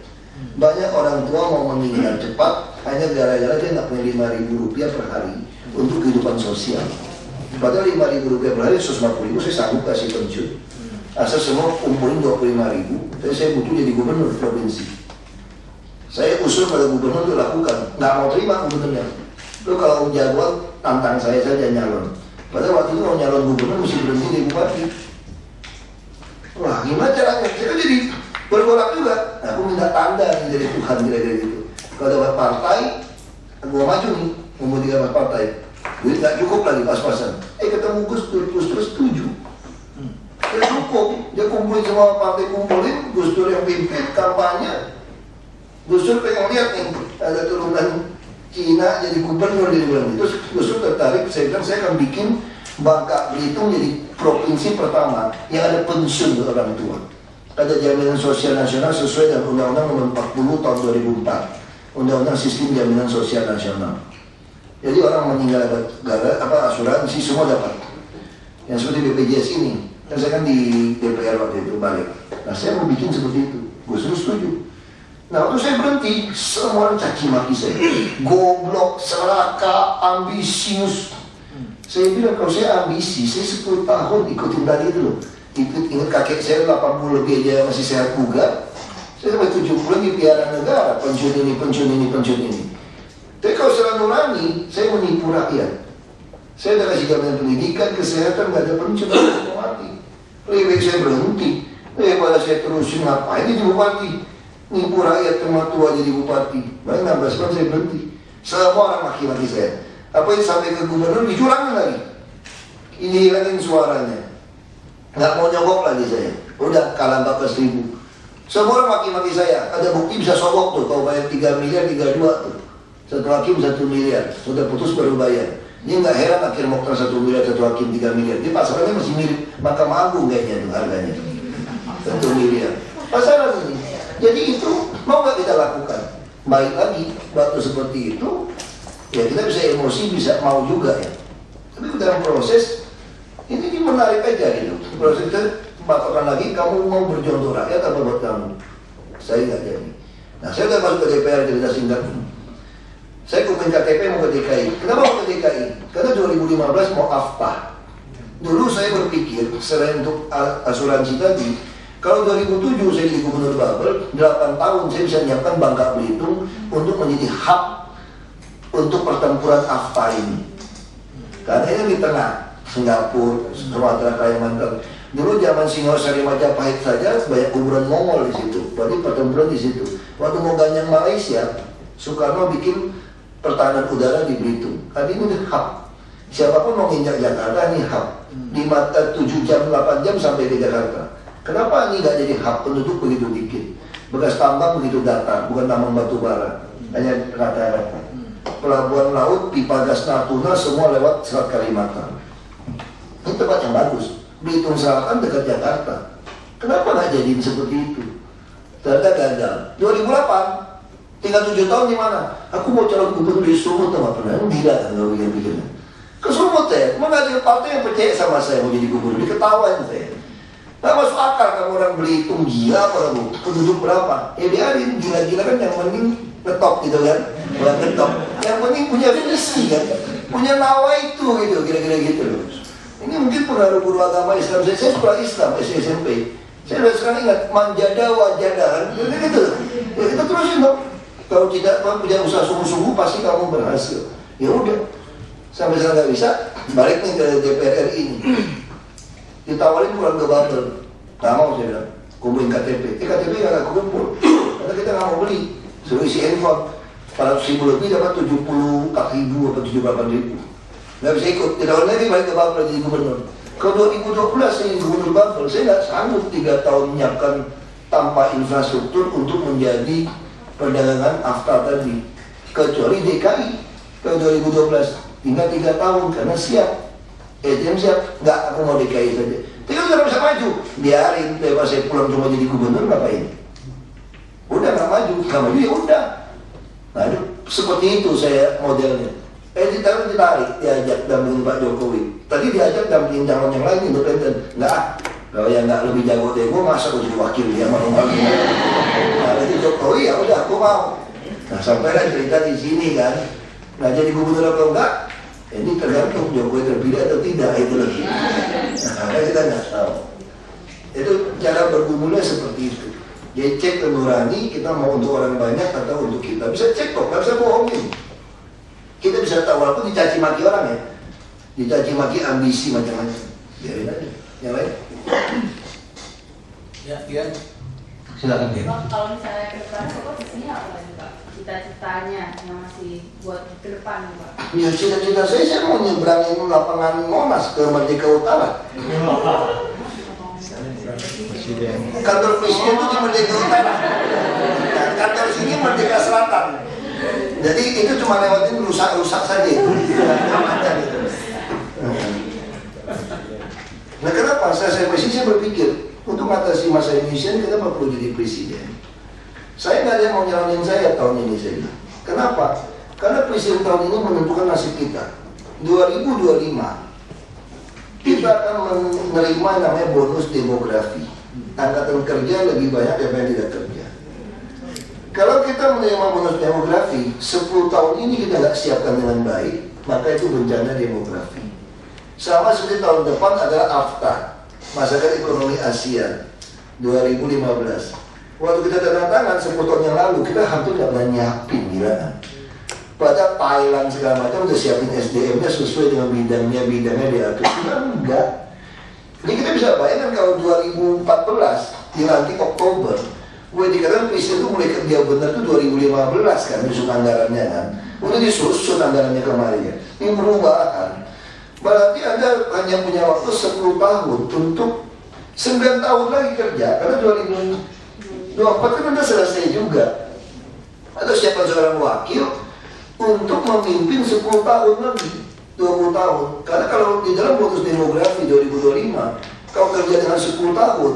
Banyak orang tua mau meninggal cepat hanya gara-gara dia nggak punya Rp5.000 per hari untuk kehidupan sosial. Padahal Rp5.000 per hari, 150.000 saya sanggup kasih pensiun. Asal semua kumpulin 25.000, tapi saya butuh jadi gubernur provinsi. Saya usul pada gubernur untuk lakukan, nggak mau terima gubernurnya. Lu kalau jadwal tantang saya saja nyalon. Padahal waktu itu kalau nyalon gubernur mesti berhenti jadi bupati. Wah gimana caranya? Saya kan jadi bergolak juga. Nah, aku minta tanda dari Tuhan kira-kira gitu. Kalau dapat partai, aku mau maju nih, mau 3 partai. Duit nggak cukup lagi pas-pasan. Ketemu Gus Dur setuju. Dia cukup, dia kumpulin semua partai kumpulin, Gus Dur yang pimpin kampanye. Gus Dur pengen lihat nih, ada turunan Cina jadi gubernur di bulan itu. Terus Gus Dur tertarik, saya bilang saya akan bikin Bangka Belitung jadi provinsi pertama yang ada pensiun untuk orang tua. Ada jaminan sosial nasional sesuai dengan Undang-Undang Nomor 40 tahun 2004, Undang-Undang Sistem Jaminan Sosial Nasional. Jadi orang meninggal dapat asuransi semua dapat. Yang seperti BPJS ini, kan saya kan di DPR waktu itu balik. Nah saya mau bikin seperti itu, Gus Dur setuju. Nah waktu saya berhenti, semua orang caci maki saya, goblok, serakah, ambisius. Saya bilang kalau saya ambisi, saya 10 tahun ikutin tadi itu loh. Ingat kakek saya 80 lebih aja masih sehat bugar. Saya sampai 70 lagi piara negara, pensiun ini, pensiun ini, pensiun ini. Tapi kalau secara nurani, saya menipu rakyat. Saya udah kasih jaminan pendidikan, kesehatan, gak ada pensiun, saya mati. Lebih baik saya berhenti. Daripada saya terusin ngapain jadi bupati. Nipu rakyat cuma tua jadi bupati. Baik 16 tahun saya berhenti. Semua orang maki-maki saya. Apa yang sampai ke gubernur dicurangin lagi. Ini hilangin suaranya. Nggak mau nyogok lagi saya. Udah kalah 14.000. Semua orang maki-maki saya. Ada bukti bisa sogok tuh. Kalau bayar 3 miliar, 32 tuh. Satu hakim 1 miliar. Sudah putus baru bayar. Ini nggak heran akhir Mokhtar 1 miliar, satu hakim 3 miliar. Di pasarannya masih mirip Mahkamah Agung kayaknya tuh harganya. 1 miliar. Pasaran ini. Jadi itu mau nggak kita lakukan? Baik lagi waktu seperti itu, ya kita bisa emosi, bisa mau juga ya. Tapi dalam proses ini menarik aja gitu. Proses itu patokan lagi, kamu mau berjuang untuk rakyat apa buat kamu? Saya nggak jadi. Nah, saya udah masuk ke DPR, cerita singkat. Saya kumpulin KTP mau ke DKI. Kenapa mau ke DKI? Karena 2015 mau AFPA. Dulu saya berpikir selain untuk asuransi tadi, kalau 2007 saya jadi gubernur Babel, 8 tahun saya bisa menyiapkan Bangka Belitung untuk menjadi hub untuk pertempuran AFPA ini. Karena ini di tengah, Singapura, Sumatera, Kalimantan. Dulu zaman Singosari Majapahit saja banyak kuburan Mongol di situ. Berarti pertempuran di situ. Waktu mau ganyang Malaysia, Soekarno bikin pertahanan udara di Belitung. Tadi ini hub. Siapapun mau nginjak Jakarta, ini hub. 7 jam, 8 jam sampai ke Jakarta. Kenapa ini nggak jadi hub? Penduduk begitu dikit. Bekas tambang begitu datar, bukan tambang batu bara. Hanya rata-rata. Pelabuhan laut, pipa gas Natuna, semua lewat Selat Kalimantan. Ini tempat yang bagus. Belitung Selatan dekat Jakarta. Kenapa nggak jadiin seperti itu? Ternyata gagal. 2008, tinggal 7 tahun di mana? Aku mau calon gubernur di Sumut, nggak pernah. Gila kan kalau bikin-bikin. Ke Sumut ya, mana ada partai yang percaya sama saya mau jadi gubernur? Diketawain saya. Nggak masuk akal kamu orang Belitung, gila apa kamu? Penduduk berapa? Ya biarin, gila-gila kan yang penting ngetop gitu kan. Bukan ngetop, yang penting punya visi kan. Punya nawa itu gitu, kira-kira gitu loh. Ini mungkin pengaruh guru agama Islam. Saya sekolah Islam, SMP. Saya udah sekarang ingat, manjada wajada kan. Gitu. Ya kita terusin dong. Kalau tidak punya usaha sungguh-sungguh pasti kamu berhasil. Ya udah. Sampai sekarang nggak bisa, balik nih ke DPR RI ini. Ditawarin pulang ke Babel, nggak mau saya bilang, kumpulin KTP. KTP nggak kumpul, karena kita nggak mau beli. Suruh isi handphone, 400.000 lebih dapat 74.000 atau 78.000. Nggak bisa ikut. Ditawarin lagi balik ke Babel jadi gubernur. Kalau 2012 saya jadi gubernur Babel, saya nggak sanggup 3 tahun menyiapkan tanpa infrastruktur untuk menjadi perdagangan AFTA tadi. Kecuali DKI, kalau 2012 tinggal 3 tahun karena siap. Yang siap, nggak aku mau DKI saja. Tapi kan nggak bisa maju, biarin. Pas saya pulang cuma jadi gubernur ngapain? Udah nggak maju ya udah. Nah itu seperti itu saya modelnya. Ditarik, diajak dampingin Pak Jokowi. Tadi diajak dampingin calon yang lain independen, nggak. Kalau yang nggak lebih jago dari gue, masa gue jadi wakil dia mau. Nah jadi Jokowi ya udah aku mau. Nah sampailah cerita di sini kan. Nah jadi gubernur atau enggak? Ini tergantung Jokowi terpilih atau tidak, itu lagi. Nah, kita nggak tahu. Itu cara bergumulnya seperti itu. Jadi cek ke nurani, kita mau untuk orang banyak atau untuk kita. Bisa cek kok, nggak bisa bohongin. Kita bisa tahu, walaupun dicaci maki orang ya. Dicaci maki ambisi macam-macam. Biarin aja. Yang lain? Ya. Silakan dia. Kalau misalnya ke depan, kok disini apa lagi Pak? Cita-citanya yang masih buat ke depan Pak? Ya cita-cita saya mau nyebrangin lapangan Monas ke Merdeka Utara. Kantor presiden itu di Merdeka Utara. Nah, kantor sini Merdeka Selatan. Jadi itu cuma lewatin rusak-rusak saja. Nah kenapa saya presiden, saya berpikir untuk mengatasi masa Indonesia ini kenapa perlu jadi presiden? Saya nggak ada yang mau nyalonin saya tahun ini saya bilang. Kenapa? Karena presiden tahun ini menentukan nasib kita. 2025 kita akan menerima namanya bonus demografi. Angkatan kerja lebih banyak daripada yang tidak kerja. Kalau kita menerima bonus demografi, 10 tahun ini kita nggak siapkan dengan baik, maka itu bencana demografi. Sama seperti tahun depan adalah AFTA, Masyarakat Ekonomi ASEAN 2015. Waktu kita tanda tangan 10 tahun yang lalu, kita hampir nggak pernah nyiapin, gila. Pada Thailand segala macam udah siapin SDM-nya sesuai dengan bidangnya diatur. Kita enggak. Jadi kita bisa bayangkan kalau 2014 dilantik Oktober, Gue dikatakan presiden itu mulai kerja benar tuh 2015 kan, disusun anggarannya kan. Udah disusun anggarannya kemarin ya. Ini berubah kan. Berarti Anda hanya punya waktu 10 tahun untuk 9 tahun lagi kerja. Karena 2024 kan Anda selesai juga. Atau siapa seorang wakil untuk memimpin 10 tahun lagi, 20 tahun. Karena kalau di dalam bonus demografi 2025, kalau kerja dengan 10 tahun,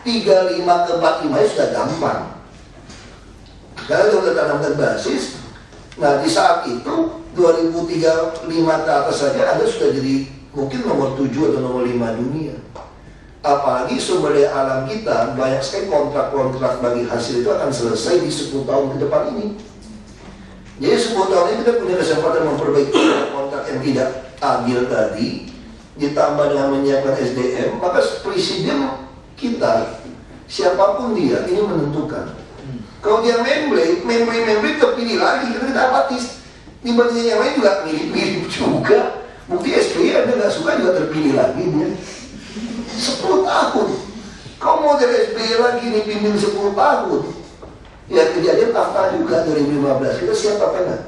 35 ke 45 sudah gampang. Karena sudah tanamkan basis. Nah di saat itu 2035 ke atas saja Anda sudah jadi mungkin nomor 7 atau nomor 5 dunia. Apalagi sumber daya alam kita banyak sekali kontrak-kontrak bagi hasil itu akan selesai di 10 tahun ke depan ini. Jadi 10 tahun ini kita punya kesempatan memperbaiki kontrak yang tidak adil tadi, ditambah dengan menyiapkan SDM, maka presiden kita, siapapun dia, ini menentukan. Kalau dia memblade terpilih lagi, kita apatis. Dibandingin yang lain juga mirip-mirip juga. Bukti SBY Anda nggak suka juga terpilih lagi dia. 10 tahun. Kau mau dari SBY lagi nih pimpin 10 tahun. Ya kejadian fakta juga 2015. Kita siap apa enggak?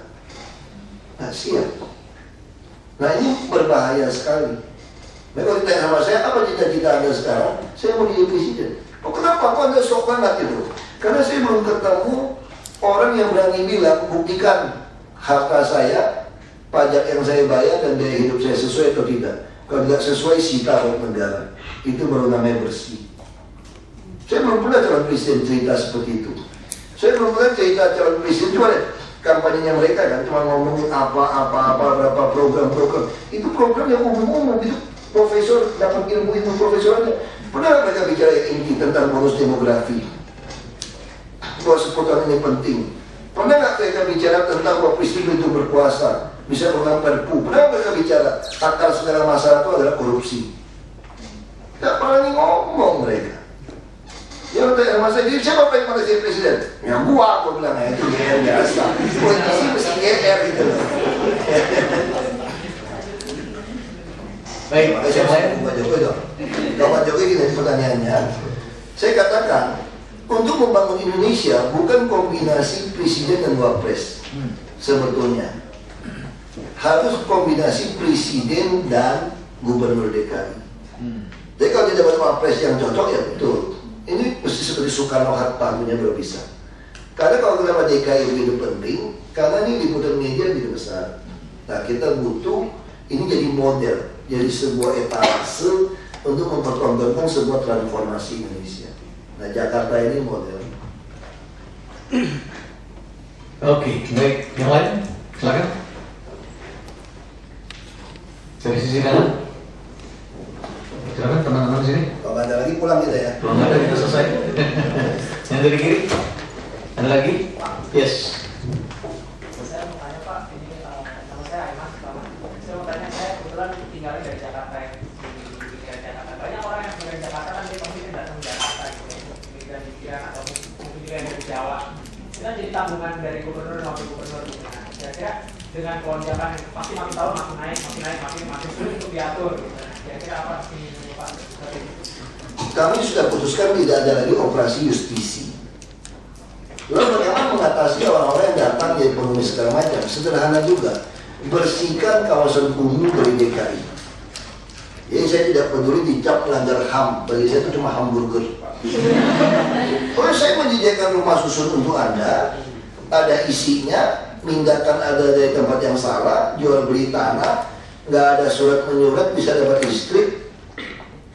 Nggak siap. Nah ini berbahaya sekali. Nah kalau ditanya sama saya, apa cita-cita Anda sekarang? Saya mau jadi presiden. Oh kenapa? Kok Anda sok banget itu? Karena saya belum ketemu orang yang berani bilang, buktikan harta saya, pajak yang saya bayar dan biaya hidup saya sesuai atau tidak. Kalau tidak sesuai, sita oleh negara. Itu baru namanya bersih. Saya belum pernah calon presiden cerita seperti itu. Saya belum pernah cerita calon presiden, cuma kampanyenya mereka kan cuma ngomongin apa berapa program-program. Itu program yang umum-umum, itu profesor dapat ilmu profesor aja. Pernah mereka bicara yang inti tentang bonus demografi? Bahwa 10 tahun ini penting. Pernah nggak mereka bicara tentang bahwa presiden itu berkuasa, bisa mengambil perpu? Pernah mereka bicara akar segala masalah itu adalah korupsi? Tidak pernah ngomong mereka. Ya tanya sama saya, jadi siapa yang pada jadi presiden? Ya gua bilang, ya itu GR biasa. Politisi mesti GR gitu loh. Baik, saya Pak Jokowi dong. Kalau Pak Jokowi gini pertanyaannya, saya katakan untuk membangun Indonesia bukan kombinasi presiden dan wapres sebetulnya. Harus kombinasi presiden dan gubernur DKI. Jadi kalau tidak dapat wapres yang cocok ya betul. Ini mesti seperti Soekarno-Hatta punya berpisah. Karena kalau kenapa DKI begitu penting, karena ini liputan media begitu besar. Nah kita butuh ini jadi model, jadi sebuah etalase untuk mempertontonkan sebuah transformasi Indonesia. Nah Jakarta ini model. Oke, baik. Yang lain, silakan. Dari sisi kanan. Silakan teman-teman di sini. Kalau nggak ada lagi pulang kita ya. Kalau nggak ada kita selesai. Yang dari kiri. Ada lagi? Yes. Saya mau tanya Pak, ini nama saya Aiman. Saya mau tanya, saya kebetulan tinggalnya dari Jakarta ya. Di Jakarta. Banyak orang yang tinggal di Jakarta kan dia pasti datang ke Jakarta gitu ya. Migran atau mungkin juga yang dari Jawa. Itu kan jadi tanggungan dari gubernur dan wakil gubernur gitu. Nah, kira-kira dengan lonjakan yang pasti makin tahun makin naik sulit untuk diatur gitu. Kira-kira apa sih Pak? Kami sudah putuskan tidak ada lagi operasi justisi. Lalu bagaimana mengatasi orang-orang yang datang jadi pengemis segala macam? Sederhana juga, bersihkan kawasan kumuh dari DKI. Jadi saya tidak peduli dicap melanggar HAM, bagi saya itu cuma hamburger. Kalau saya menyediakan rumah susun untuk Anda, ada isinya, mindahkan ada dari tempat yang salah, jual beli tanah, nggak ada surat menyurat, bisa dapat listrik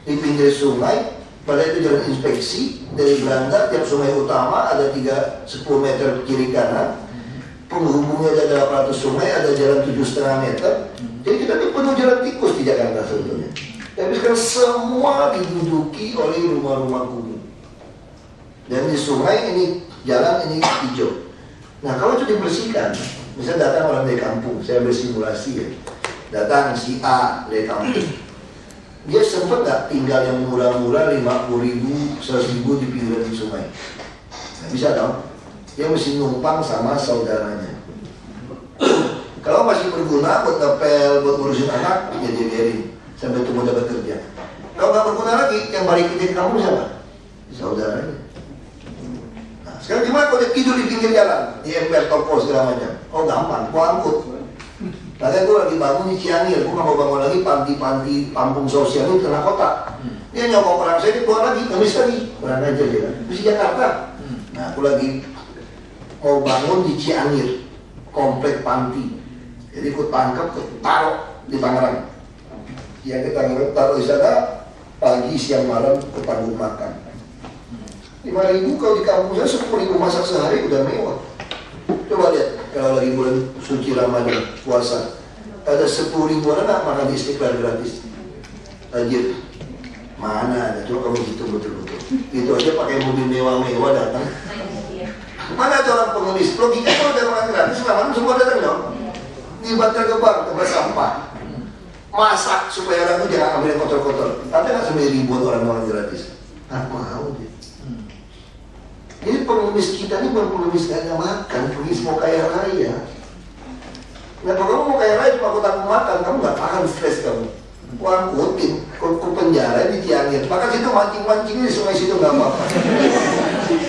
di pinggir sungai. Pada itu jalan inspeksi dari Belanda, tiap sungai utama ada 10 meter kiri kanan, penghubungnya ada 800 sungai, ada jalan 7,5 meter. Jadi kita ini penuh jalan tikus di Jakarta sebetulnya. Tapi sekarang semua diduduki oleh rumah-rumah kumuh. Dan di sungai ini jalan ini hijau. Nah kalau itu dibersihkan, misalnya datang orang dari kampung, saya bersimulasi ya, datang si A dari kampung. Dia sempat nggak tinggal yang murah-murah 50.000, 100.000 di pinggiran sungai? Nggak bisa dong. Dia mesti numpang sama saudaranya. Kalau masih berguna buat ngepel, buat ngurusin anak, ya dia biarin sampai tumbuh dapat kerja. Kalau nggak berguna lagi, yang balik ke kamu siapa? Saudaranya. Sekarang gimana kalau dia tidur di pinggir jalan, di ember toko segala macam? Oh gampang, gua angkut. Tadi gue lagi bangun di Cianjur, gue nggak mau bangun lagi panti-panti kampung sosial ini tengah kota. Dia nyokong orang saya, dia keluar lagi, ngemis lagi, kurang aja dia kan. Di Jakarta. Nah, aku lagi mau bangun di Cianjur, komplek panti. Jadi aku tangkap, taruh di Tangerang. Yang kita taruh di sana, pagi, siang, malam, aku tanggung makan. 5.000 kalau di kampung saya 10.000 masak sehari udah mewah. Coba lihat kalau lagi bulan suci Ramadan puasa ada 10.000 anak makan di Istiqlal gratis. Tajir mana ada? Coba kamu hitung betul-betul. Itu aja pakai mobil mewah-mewah datang. Mana ada orang pengemis? Logika kalau udah makan gratis Ramadan semua datang dong. Dibatal ke bank, tempat sampah. Masak supaya orang itu jangan ambil yang kotor-kotor. Tapi nggak sampai ribuan orang makan gratis. Nggak mau dia. Jadi pengemis kita ini bukan pengemis gak ada makan, pengemis mau kaya raya. Nah kalau kamu mau kaya raya cuma aku tanggung makan, kamu gak tahan stres kamu. Aku angkutin, aku penjara di Cianjur. Maka situ mancing-mancing di sungai situ gak apa-apa.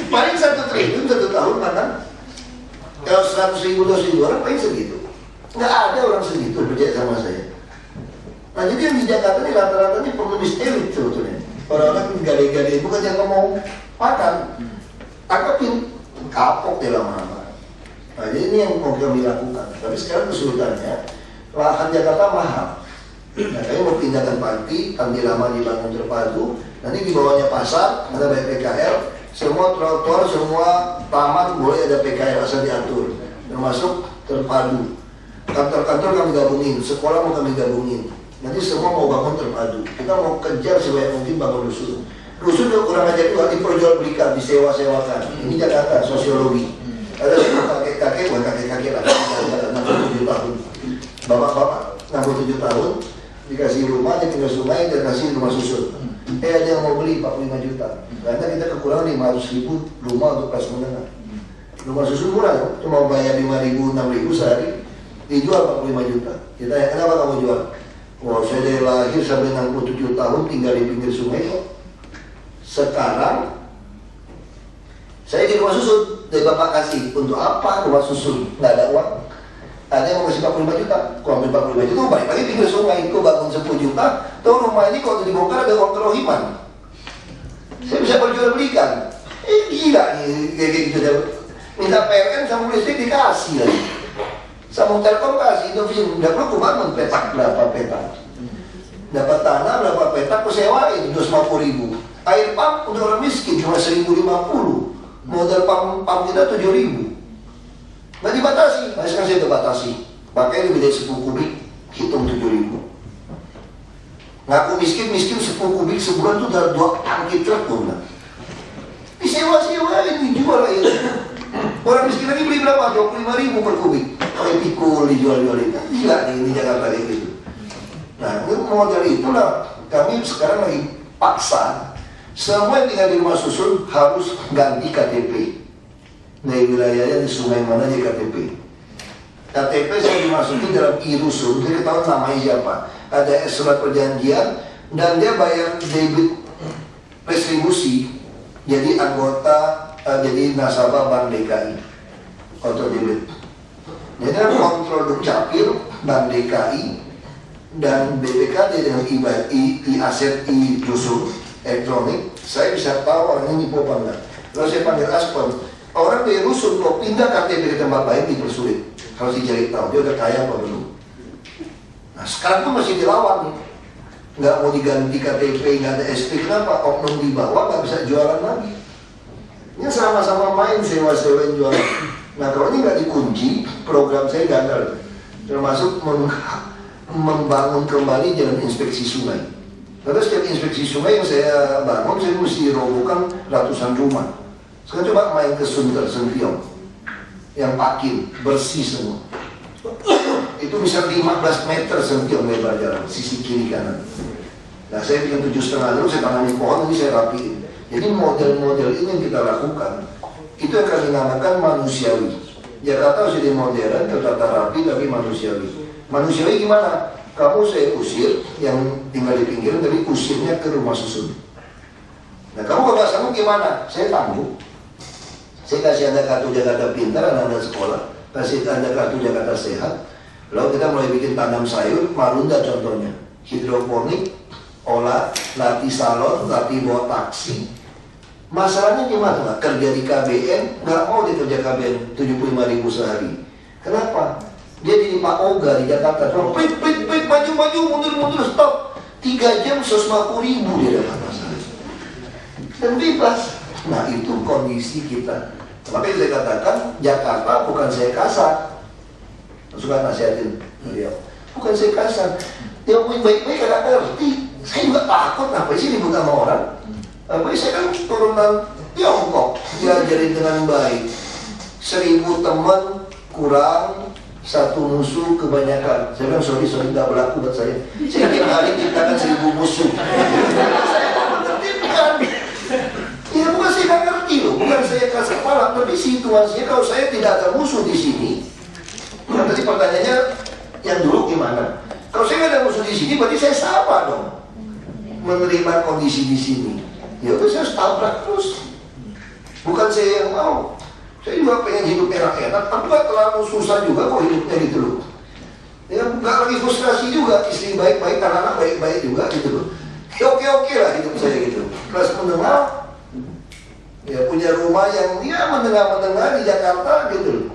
Paling 1 triliun 1 tahun makan. Kalau 100.000, 200.000 orang paling segitu. Gak ada orang segitu percaya sama saya. Nah jadi yang di Jakarta ini rata-rata ini pengemis elit sebetulnya. Orang-orang gade-gade bukan yang mau makan. Tangkapin, kapok dia lama-lama. Nah, jadi ini yang mau kami lakukan. Tapi sekarang kesulitannya, lahan Jakarta mahal. Nah, kami mau pindahkan panti lama dibangun terpadu. Nanti di bawahnya pasar, ada banyak PKL. Semua trotoar, semua taman boleh ada PKL asal diatur. Termasuk terpadu. Kantor-kantor kami gabungin, sekolah mau kami gabungin. Nanti semua mau bangun terpadu. Kita mau kejar sebanyak mungkin bangun rusun. Rusun udah kurang ajar juga diperjualbelikan, disewa-sewakan. Ini Jakarta, sosiologi. Ada semua kakek-kakek, bukan kakek-kakek lah, 67 tahun. Bapak-bapak, 67 tahun, dikasih rumah, dia tinggal sungai, dia kasih rumah susun. Ada yang mau beli 45 juta. Karena kita kekurangan 500.000 rumah untuk kelas menengah. Rumah susun murah ya, cuma bayar 5.000, 6.000 sehari, dijual 45 juta. Kita tanya, kenapa kamu jual? Wah, saya dari lahir sampai 67 tahun tinggal di pinggir sungai kok. Sekarang saya di rumah susun, dari bapak kasih untuk apa rumah susun? Nggak ada uang. Ada yang mau kasih 45 juta, kau ambil 45 juta, balik lagi pinggir sungai, kau bangun 10 juta, tahu rumah ini kalau dibongkar ada uang kerohiman. Saya bisa perjualbelikan. Gila nih, kayak gitu. Minta PLN sama listrik dikasih lagi. Sama Telkom kasih, itu udah perlu aku bangun petak berapa petak. Dapat tanah berapa petak, aku sewain 250.000. Air pump udah orang miskin cuma 1.050. Modal pump kita 7.000. Nggak dibatasi. Nah sekarang saya udah batasi. Pakai lebih dari 10 kubik, hitung 7.000. Ngaku miskin 10 kubik sebulan tuh udah 2 tangki truk tuh. Disewa-sewain, dijual air. Orang miskin lagi beli berapa? 25.000 per kubik. Pakai pikul dijual-jualin. Gila nih ini Jakarta kayak gitu. Nah model itulah kami sekarang lagi paksa. Semua yang tinggal di rumah susun harus ganti KTP. Dari wilayahnya di sungai mana aja KTP. KTP saya dimasukin dalam e-rusun, jadi ketahuan namanya siapa. Ada surat perjanjian dan dia bayar debit retribusi. Jadi anggota, jadi nasabah Bank DKI. Kontrol debit. Jadi kontrol Dukcapil, Bank DKI dan BPKD dengan e-aset e-rusun elektronik, saya bisa tahu orang ini nipu apa enggak. Kalau saya panggil Aspon, orang dari rusun mau pindah KTP ke tempat lain dipersulit. Harus dicari tahu dia udah kaya apa belum. Nah sekarang tuh masih dilawan nih. Nggak mau diganti KTP, nggak ada SP, kenapa? Oknum di bawah nggak bisa jualan lagi. Ini sama-sama main sewa-sewain jualan. Nah kalau ini nggak dikunci, program saya gagal. Termasuk membangun kembali jalan inspeksi sungai. Karena setiap inspeksi sungai yang saya bangun, saya mesti robohkan ratusan rumah. Sekarang coba main ke Sunter, Sentiong, yang pakin, bersih semua. Itu bisa 15 meter Sentiong lebar jalan, sisi kiri kanan. Nah saya bikin 7,5 dulu, saya tanami pohon, nanti saya rapiin. Jadi model-model ini yang kita lakukan, itu yang kami namakan manusiawi. Jakarta harus jadi modern, tertata rapi, tapi manusiawi. Manusiawi gimana? Kamu saya usir, yang tinggal di pinggiran, tapi usirnya ke rumah susun. Nah kamu kalau nggak sanggup gimana? Saya tangguh. Saya kasih Anda kartu Jakarta Pintar, anak-anak sekolah, kasih Anda kartu Jakarta Sehat. Lalu kita mulai bikin tanam sayur, Marunda contohnya, hidroponik, olah, latih salon, latih bawa taksi. Masalahnya gimana Pak? Kerja di KBN, nggak mau dia kerja KBN 75.000 sehari. Kenapa? Dia jadi Pak Oga di Jakarta, prit, maju, mundur, stop. 3 jam 150.000 dia dapat masalah. Dan bebas. Nah itu kondisi kita. Makanya saya katakan, Jakarta bukan saya kasar. Suka nasihatin beliau. Bukan saya kasar. Dia ngomongin baik-baik karena ngerti. Saya juga takut, apa sih ribut sama orang. Apa saya kan turunan Tiongkok, diajarin dengan baik. 1000 teman kurang 1 musuh kebanyakan. Saya bilang sorry nggak berlaku buat saya. Saya tiap hari ciptakan 1000 musuh. Saya mau menertibkan. Ya bukan saya nggak ngerti loh, bukan saya keras kepala, tapi situasinya kalau saya tidak ada musuh di sini. Kan tadi pertanyaannya yang dulu gimana? Kalau saya nggak ada musuh di sini, berarti saya sabar dong menerima kondisi di sini. Ya udah saya harus tabrak terus. Bukan saya yang mau. Saya juga pengen hidup enak-enak, tapi nggak terlalu susah juga kok hidupnya gitu loh. Ya nggak lagi frustrasi juga, istri baik-baik, anak-anak baik-baik juga gitu loh. Ya oke lah hidup saya gitu. Kelas menengah, ya punya rumah yang dia menengah-menengah di Jakarta gitu loh.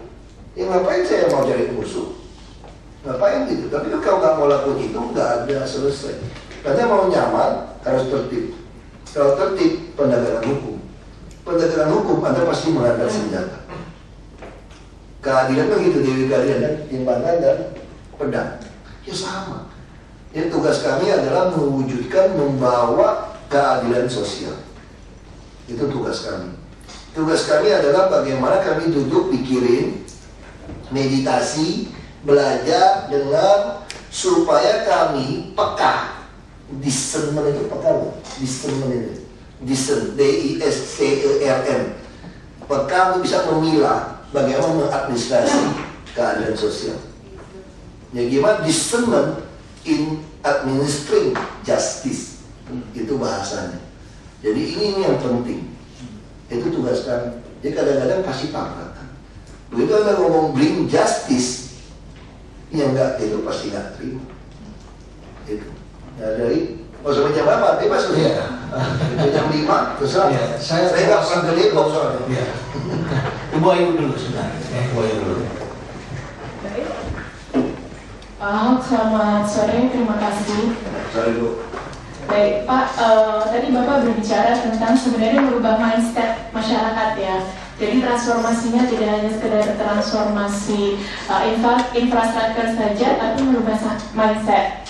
Ya ngapain saya mau cari musuh? Ngapain gitu? Tapi kalau nggak mau lakukan itu nggak ada selesai. Karena mau nyaman harus tertib. Kalau tertib, penegakan hukum. Penegakan hukum, Anda pasti mengangkat senjata. Keadilan begitu, Dewi keadilan dan timbangan dan pedang. Ya sama. Ya tugas kami adalah mewujudkan, membawa keadilan sosial. Itu tugas kami. Tugas kami adalah bagaimana kami duduk pikirin, meditasi, belajar dengan supaya kami peka. Discernment itu peka loh. Discernment itu. Discern, D-I-S-C-E-R-N. Peka itu bisa memilah bagaimana mengadministrasi keadilan sosial. Ya gimana discernment in administering justice. Itu bahasanya. Jadi ini yang penting. Itu tugas kami. Jadi kadang-kadang kasih tabrakan. Begitu Anda ngomong bring justice, ya enggak, itu pasti enggak terima. Itu. Nah dari sampai jam berapa? Bebas loh ya. Jam 5, terserah. Ya, saya nggak pernah ke Depok soalnya. Ya. Ibu Ayu dulu sudah. Ibu Ayu dulu. Pak, selamat sore, terima kasih. Sorry Bu. Baik Pak, tadi Bapak berbicara tentang sebenarnya merubah mindset masyarakat ya. Jadi transformasinya tidak hanya sekedar transformasi infrastruktur saja, tapi merubah mindset.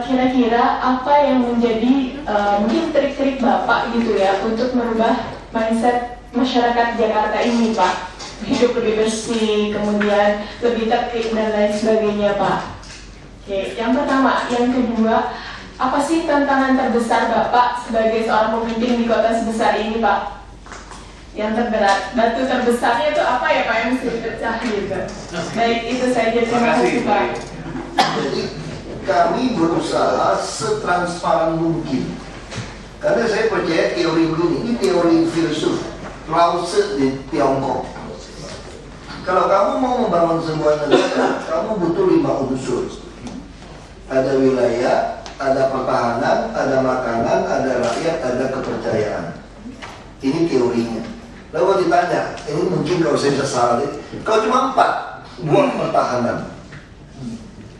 Kira-kira apa yang menjadi mungkin trik-trik Bapak gitu ya untuk merubah mindset masyarakat Jakarta ini Pak? Hidup lebih bersih, kemudian lebih tertib dan lain sebagainya Pak. Oke, yang pertama, yang kedua, apa sih tantangan terbesar Bapak sebagai seorang pemimpin di kota sebesar ini Pak? Yang terberat, batu terbesarnya itu apa ya Pak yang mesti dipecah gitu? Baik, itu saja, terima kasih Pak. Jadi kami berusaha setransparan mungkin. Karena saya percaya teori ini teori filsuf Lause di Tiongkok. Kalau kamu mau membangun sebuah negara, kamu butuh 5 unsur. Ada wilayah, ada pertahanan, ada makanan, ada rakyat, ada kepercayaan. Ini teorinya. Lalu kalau ditanya, ini mungkin kalau saya bisa salah, kalau cuma 4, buang pertahanan.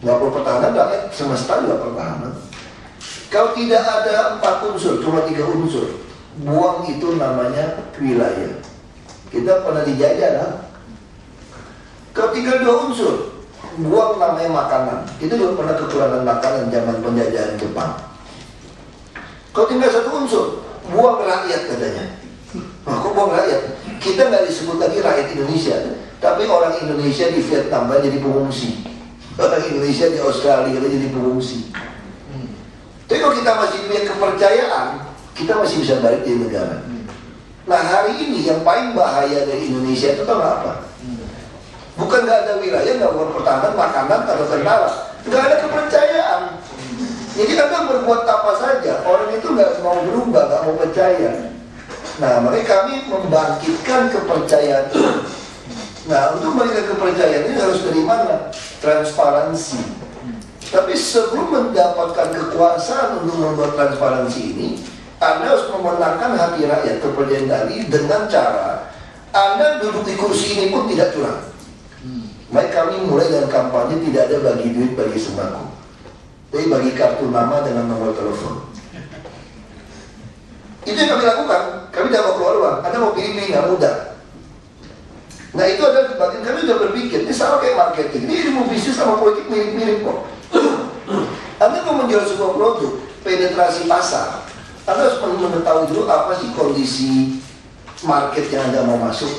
Nggak perlu pertahanan, rakyat semesta juga pertahanan. Kalau tidak ada 4 unsur, cuma 3 unsur, buang itu namanya wilayah. Kita pernah dijajah kan? Kalau tinggal 2 unsur, buang namanya makanan. Itu juga pernah kekurangan makanan zaman penjajahan Jepang. Kalau tinggal 1 unsur, buang rakyat katanya. Nah, kok buang rakyat? Kita nggak disebut lagi rakyat Indonesia, tapi orang Indonesia di Vietnam jadi pengungsi, orang Indonesia di Australia jadi pengungsi. Tapi kalau kita masih punya kepercayaan, kita masih bisa balik di negara. Nah hari ini yang paling bahaya dari Indonesia itu tahu apa? Bukan nggak ada wilayah, nggak ada pertahanan, makanan, atau tentara, nggak ada kepercayaan. Jadi Anda berbuat apa saja, orang itu nggak mau berubah, nggak mau percaya. Nah, mereka kami membangkitkan kepercayaan ini. Nah, untuk membangkitkan kepercayaan ini harus dari mana? Transparansi. Tapi sebelum mendapatkan kekuasaan untuk membuat transparansi ini, Anda harus memenangkan hati rakyat kepercayaan tadi dengan cara Anda duduk di kursi ini pun tidak curang. Baik, kami mulai dengan kampanye tidak ada bagi duit bagi sembako, tapi bagi kartu nama dengan nomor telepon. Itu yang kami lakukan. Kami tidak mau keluar uang. Anda mau pilih-pilih nggak mudah. Nah, itu adalah bagian kami sudah berpikir. Ini sama kayak marketing. Ini ilmu bisnis sama politik mirip-mirip kok. Anda mau menjual sebuah produk, penetrasi pasar, Anda harus mengetahui dulu apa sih kondisi market yang Anda mau masuk.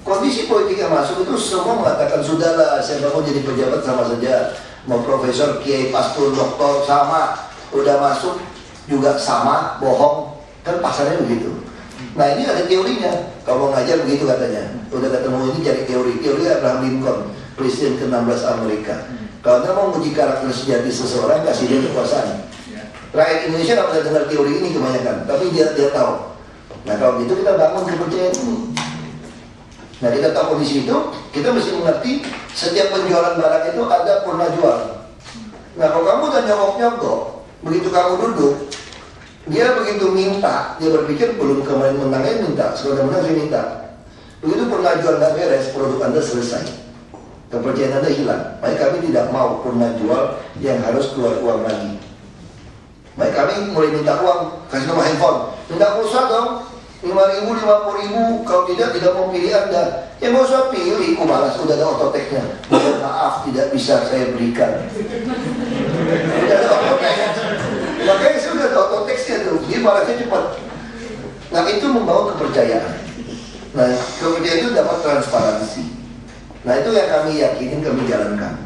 Kondisi politik yang masuk itu semua mengatakan sudahlah, saya mau jadi pejabat sama saja, mau profesor, kiai, pastor, doktor sama, udah masuk juga sama, bohong, kan pasarnya begitu. Nah, ini ada teorinya. Kalau ngajar begitu katanya. Udah ketemu ini cari teori Abraham Lincoln, presiden ke-16 Amerika. Kalau Anda mau menguji karakter sejati seseorang, kasih dia kekuasaan. Rakyat Indonesia nggak pernah dengar teori ini kebanyakan, tapi dia tahu. Nah, kalau gitu kita bangun kepercayaan ini. Nah, kita tahu kondisi itu, kita mesti mengerti setiap penjualan barang itu ada purna jual. Nah, kalau kamu udah nyogok-nyogok, begitu kamu duduk, dia begitu minta, dia berpikir belum kemarin menangnya minta, sekarang menang saya minta. Begitu purna jual nggak beres, produk Anda selesai, kepercayaan Anda hilang. Baik, kami tidak mau purna jual yang harus keluar uang lagi. Baik, kami mulai minta uang, kasih nomor handphone, minta pulsa dong, 5.000, 50.000, kalau tidak mau pilih Anda. Ya nggak usah pilih, aku balas, udah ada ototeknya. Mohon maaf, tidak bisa saya berikan. Udah ada ototek. Makanya saya udah ada ototeksnya tuh, dia balasnya cepat. Nah, itu membawa kepercayaan. Nah, kepercayaan itu dapat transparansi. Nah, itu yang kami yakinin, kami jalankan.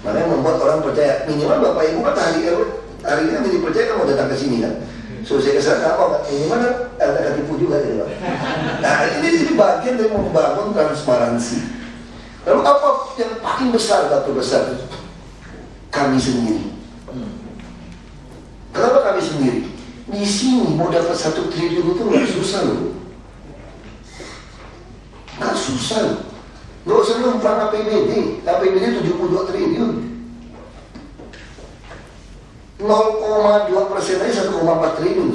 Makanya membuat orang percaya. Minimal Bapak Ibu kan hari ini kan dipercaya kamu datang ke sini kan. So saya kesana apa kan? Minimal ada tipu juga gitu. Nah, ini bagian dari membangun transparansi. Lalu apa yang paling besar, batu besar? Kami sendiri. Kenapa kami sendiri? Di sini mau dapat 1 triliun itu nggak susah loh. Nggak susah loh. Nggak usah numpang APBD. APBD 72 triliun. 0,2% aja 1,4 triliun.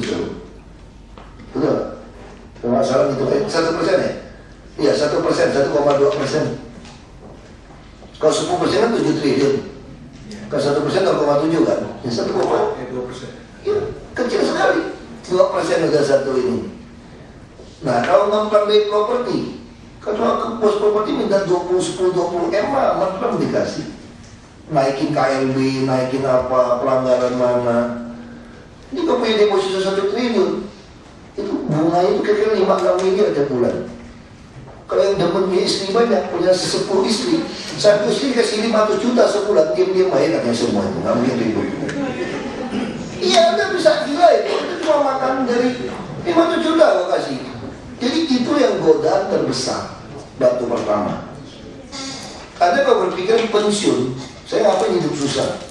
Betul? Kalau salah gitu, 1% ya? Iya, 1%, 1,2%. Kalau 10% kan 7 triliun. Kalau 1% 0,7 kan? Ya 1,2%. Ya, kecil sekali. 2% udah satu ini. Nah, kalau ngemplang dari properti, kalau bos properti minta 20, 10, 20 M amat belum dikasih. Naikin KLB, naikin apa, pelanggaran mana. Ini kalau punya deposito 1 triliun, itu bunga itu kira-kira 5-6 miliar tiap bulan. Kalau yang demen punya istri banyak, punya 10 istri, 1 istri kasih 500 juta sebulan, diam-diam bayar katanya semua itu, nggak mungkin ribut. Iya, Anda bisa gila itu cuma makan dari 500 juta lo kasih. Jadi itu yang godaan terbesar, batu pertama. Anda kalau berpikir pensiun, saya ngapain hidup susah,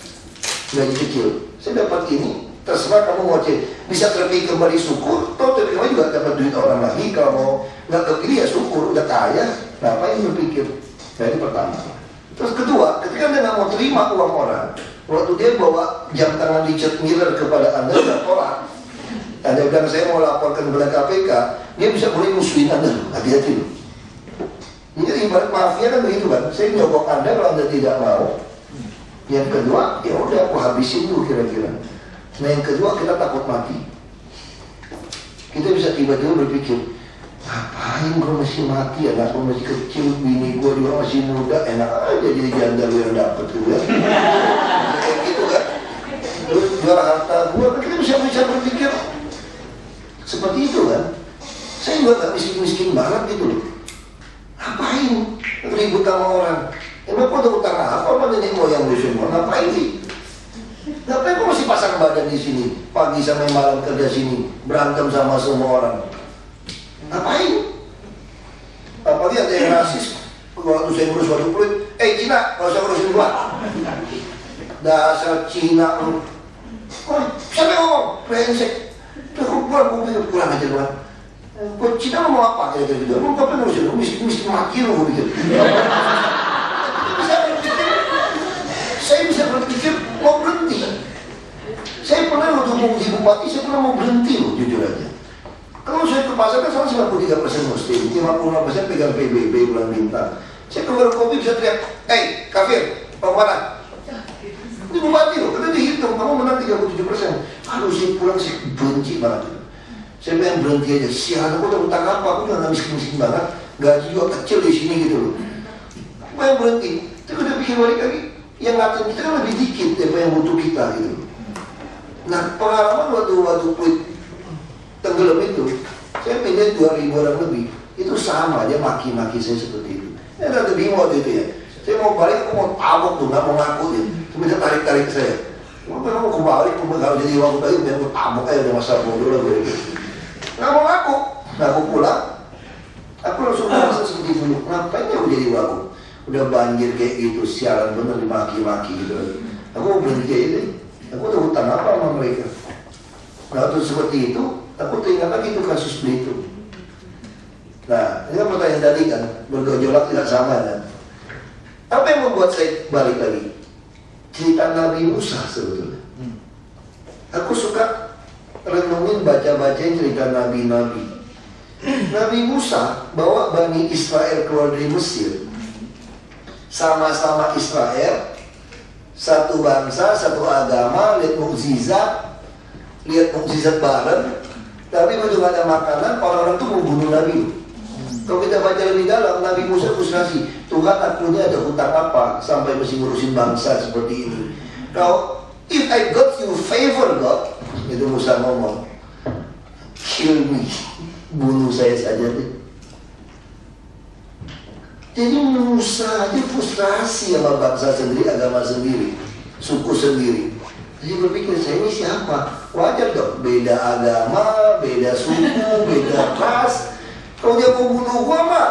gaji kecil, saya dapat ini, terserah kamu mau bisa terpilih kembali syukur, atau terpilih kembali juga dapat duit orang lagi. Kalau mau nggak terpilih ya syukur, udah kaya, ngapain berpikir? Nah, ini pertama. Terus kedua, ketika Anda nggak mau terima uang orang, waktu dia bawa jam tangan Richard Miller kepada Anda, Anda tolak. Anda bilang saya mau laporkan kepada KPK, dia bisa boleh musuhin Anda, hati-hati loh. Ini ibarat mafia kan begitu kan, saya nyogok Anda kalau Anda tidak mau. Yang kedua, ya udah aku habisin dulu kira-kira. Nah, yang kedua kita takut mati. Kita bisa tiba-tiba berpikir, ngapain gue masih mati, anak gue masih kecil, bini gue juga masih muda, enak aja jadi janda lu yang dapet gitu kan. Kayak gitu kan. Terus jual harta gue, kan kita bisa berpikir seperti itu kan. Saya juga gak miskin-miskin banget gitu loh. Ngapain ribut sama orang? Emang kok ada utang apa sama nenek moyang lu semua? Ngapain sih? Ngapain kok masih pasang badan di sini? Pagi sampai malam kerja sini, berantem sama semua orang. Ngapain? Apalagi ada yang rasis. Waktu saya ngurus waduk peluit, Cina, kalau saya ngurusin gua. Dasar Cina lu. Siapa yang ngomong? Brengsek. Tuh kurang aja gua. Kok Cina mau apa kira-kira gitu? Mau apa harus itu? Miskin mati loh gitu. Saya bisa berpikir mau berhenti. Saya pernah waktu mau jadi bupati, saya pernah mau berhenti loh, jujur aja. Kalau saya ke pasar kan sama 93% muslim, 55% pegang PBB bulan bintang. Saya keluar kopi bisa teriak, "Hey, kafir, mau mana?" Ini bupati loh, karena dihitung, kamu menang 37%. Aduh, saya pulang, saya benci banget. Saya pengen berhenti aja, sialan aku udah utang apa, aku udah miskin-miskin banget, gaji juga kecil di sini gitu loh. Aku pengen berhenti, tapi udah pikir balik lagi, yang ngatain kita kan lebih dikit daripada yang butuh kita gitu. Nah, pengalaman waktu kuit tenggelam itu, saya pindah 2.000 orang lebih, itu sama, dia maki-maki saya seperti itu. Ya ada bingung waktu itu ya, saya mau balik, aku mau tabok tuh, gak mau ngaku dia, cuma dia tarik-tarik saya. Kalau mau balik, kalau jadi waktu tadi, biar aku tabok aja, udah masa bodoh lah gue. Gak mau ngaku pulang, aku langsung merasa seperti dulu, ngapain ya aku jadi waku? Udah banjir kayak gitu, siaran bener dimaki-maki gitu. Aku mau berhenti aja deh, aku udah hutang apa sama mereka. Nah terus seperti itu, aku teringat lagi itu kasus Belitung. Nah, ini kan pertanyaan tadi kan, bergejolak tidak sama kan. Apa yang membuat saya balik lagi? Cerita Nabi Musa sebetulnya. Aku suka renungin baca-bacain cerita Nabi-Nabi. Nabi Musa bawa Bani Israel keluar dari Mesir. Sama-sama Israel, satu bangsa, satu agama, lihat mukjizat bareng. Tapi begitu ada makanan, orang-orang tuh mau bunuh Nabi. Kalau kita baca lebih dalam, Nabi Musa frustrasi, Tuhan aku ini ada hutang apa sampai mesti ngurusin bangsa seperti ini. Now, if I got you favor God, itu Musa ngomong, kill me, bunuh saya saja deh. Jadi Musa aja frustrasi sama bangsa sendiri, agama sendiri, suku sendiri. Jadi berpikir, saya ini siapa? Wajar dong, beda agama, beda suku, beda ras. Kalau dia mau bunuh gua mah,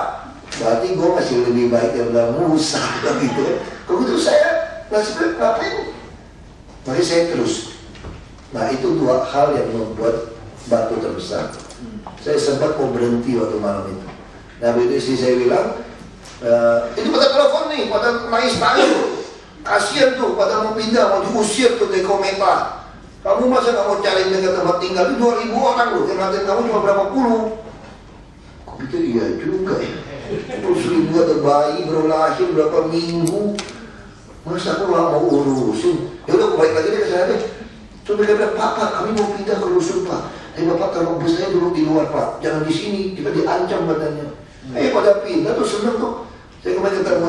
berarti gua masih lebih baik daripada Musa gitu. Kalau gitu saya nggak ngapain? Makanya saya terus. Nah itu dua hal yang membuat batu terbesar. Saya sempat mau berhenti waktu malam itu. Nah begitu istri saya bilang, ini pada telepon nih, pada nangis-nangis. Kasian tuh, pada mau pindah, mau diusir tuh dari Kometa. Kamu masa nggak mau cari mereka tempat tinggal? Itu 2.000 orang loh, yang ngatain kamu cuma berapa puluh. Itu iya juga ya. Terus 1.000 ada bayi baru lahir berapa minggu. Masa aku gak mau urusin? Ya udah aku balik lagi deh ke sana deh. Terus mereka bilang, Pak, kami mau pindah ke rusun Pak. Bapak kalau bus saya duduk di luar Pak, jangan di sini, kita diancam badannya. Pada pindah tuh seneng tuh. Saya kemarin ketemu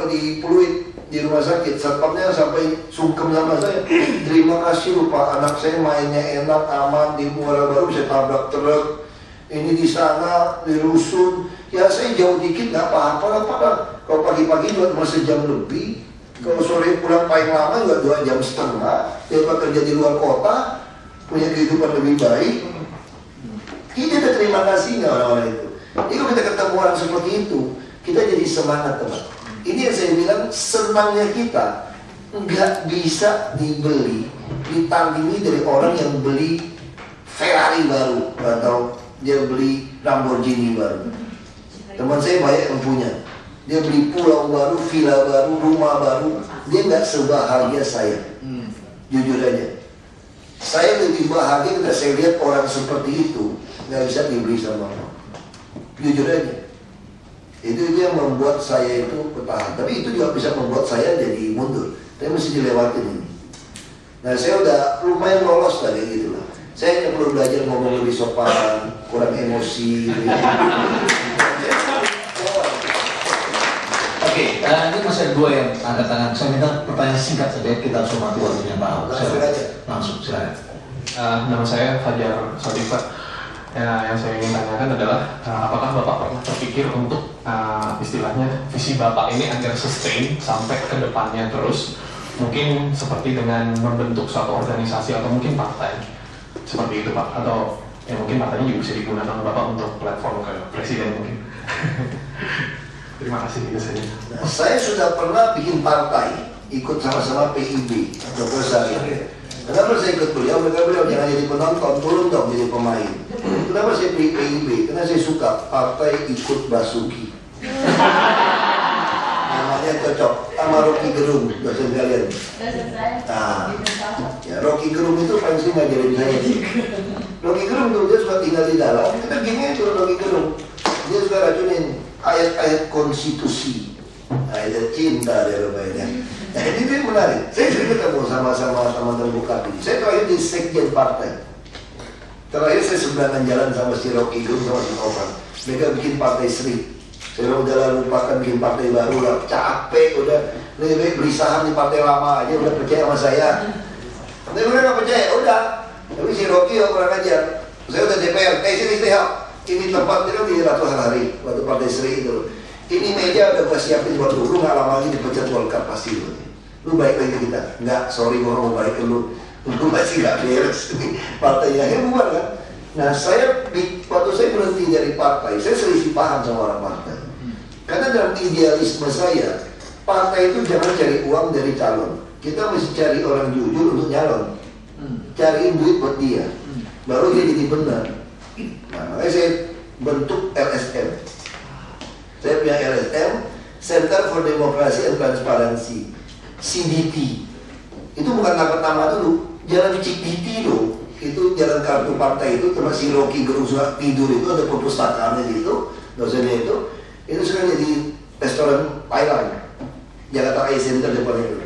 di Pluit di rumah sakit, satpamnya sampai sungkem sama saya. Terima kasih loh Pak, anak saya mainnya enak, aman di Muara Baru, bisa tabrak truk. Ini di sana, di rusun. Ya saya jauh dikit, gak apa-apa lah Pak. Kalau pagi-pagi juga cuma sejam lebih. Kalau sore pulang paling lama juga 2,5 jam. Dia kerja di luar kota, punya kehidupan lebih baik. Kita ada terima kasihnya orang-orang itu. Jadi kalau kita ketemu orang seperti itu, kita jadi semangat teman. Ini yang saya bilang, senangnya kita nggak bisa dibeli, ditandingi dari orang yang beli Ferrari baru atau dia beli Lamborghini baru. Teman saya banyak yang punya. Dia beli pulau baru, villa baru, rumah baru. Dia nggak sebahagia saya. Jujur aja. Saya lebih bahagia ketika saya lihat orang seperti itu nggak bisa dibeli sama orang. Jujur aja. Itu yang membuat saya itu bertahan. Tapi itu juga bisa membuat saya jadi mundur. Tapi mesti dilewatin ini. Nah saya udah lumayan lolos lah kayak gitu lah. Saya hanya perlu belajar ngomong lebih sopan, kurang emosi. Oke, ini masih ada 2 yang angkat tangan. Saya minta pertanyaan singkat saja, kita harus hormati waktunya Pak Ahok. Langsung, silakan. Nama saya Fajar Sodifa. Ya, yang saya ingin tanyakan adalah apakah Bapak pernah terpikir untuk istilahnya visi Bapak ini agar sustain sampai ke depannya terus, mungkin seperti dengan membentuk suatu organisasi atau mungkin partai seperti itu Pak, atau ya mungkin partainya juga bisa digunakan Bapak untuk platform ke presiden mungkin. Terima kasih itu saja. Nah, saya sudah pernah bikin partai, ikut sama-sama PIB, Dr. Syariah. Kenapa saya ikut beliau? Mereka bilang jangan jadi penonton, turun dong jadi pemain. kenapa saya pilih PIB? Karena saya suka partai ikut Basuki. Namanya cocok sama Rocky Gerung, dosen kalian. Nah, ya, Rocky Gerung itu paling sering ngajarin saya. Rocky Gerung tuh dia suka tinggal di dalam. Kita gini itu Rocky Gerung. Dia suka racunin ayat-ayat konstitusi, ayat cinta dia rupanya. Nah ini dia menarik. Saya sering ketemu sama-sama terbuka ini. Saya terakhir di sekjen partai. Terakhir saya seberangan jalan sama si Rocky Gerung sama si Novan. Mereka bikin partai Sri. Saya udah lupakan bikin partai baru lah. Capek udah. Lebih baik beli saham di partai lama aja. Udah percaya sama saya. Tapi mereka nggak percaya. Udah. Tapi si Rocky kurang ajar. Saya udah DPR. Sini istihap. Ini tempat itu di Ratu Harari. Waktu partai Sri itu. Ini meja udah gue siapin buat lu nggak lama lagi dipecat Golkar pasti lu baik lagi kita. Nggak, sorry gue mau baik ke lu masih nggak beres partainya bubar kan. Nah waktu saya berhenti dari partai, saya selisih paham sama orang partai. Karena dalam idealisme saya, partai itu jangan cari uang dari calon. Kita mesti cari orang jujur untuk nyalon. Cariin duit buat dia, baru dia jadi benar. Nah, makanya saya bentuk LSM. Saya punya LSM, Center for Democracy and Transparency, CDT. Itu bukan dapat nama dulu, jalan CDT loh. Itu jalan kartu partai itu, terus si Rocky Gerung suka tidur itu ada perpustakaannya gitu, dosennya itu sekarang jadi restoran Thailand, Jakarta Ice Center depan itu.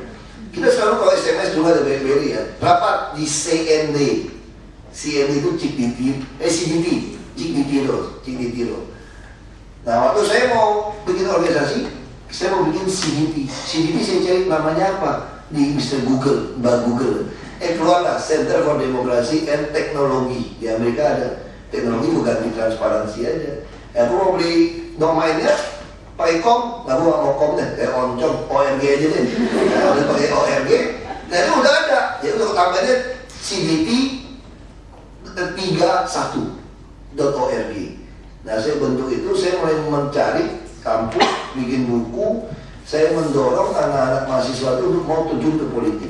Kita selalu kalau SMS juga ada BlackBerry ya, rapat di CND. CND itu CDT loh. Nah waktu saya mau bikin organisasi, saya mau bikin CDT. CDT saya cari namanya apa di Mr. Google, Mbak Google. Keluarlah Center for Democracy and Technology. Di Amerika ada teknologi bukan di transparansi aja. Aku mau beli domainnya pakai com, aku mau com deh, kayak oncom, ORG aja deh. Nah, udah pakai ORG, nah itu udah ada. Jadi untuk tambahnya CDT 31.org. Nah saya bentuk itu, saya mulai mencari kampus, bikin buku. Saya mendorong anak-anak mahasiswa itu untuk mau terjun ke politik.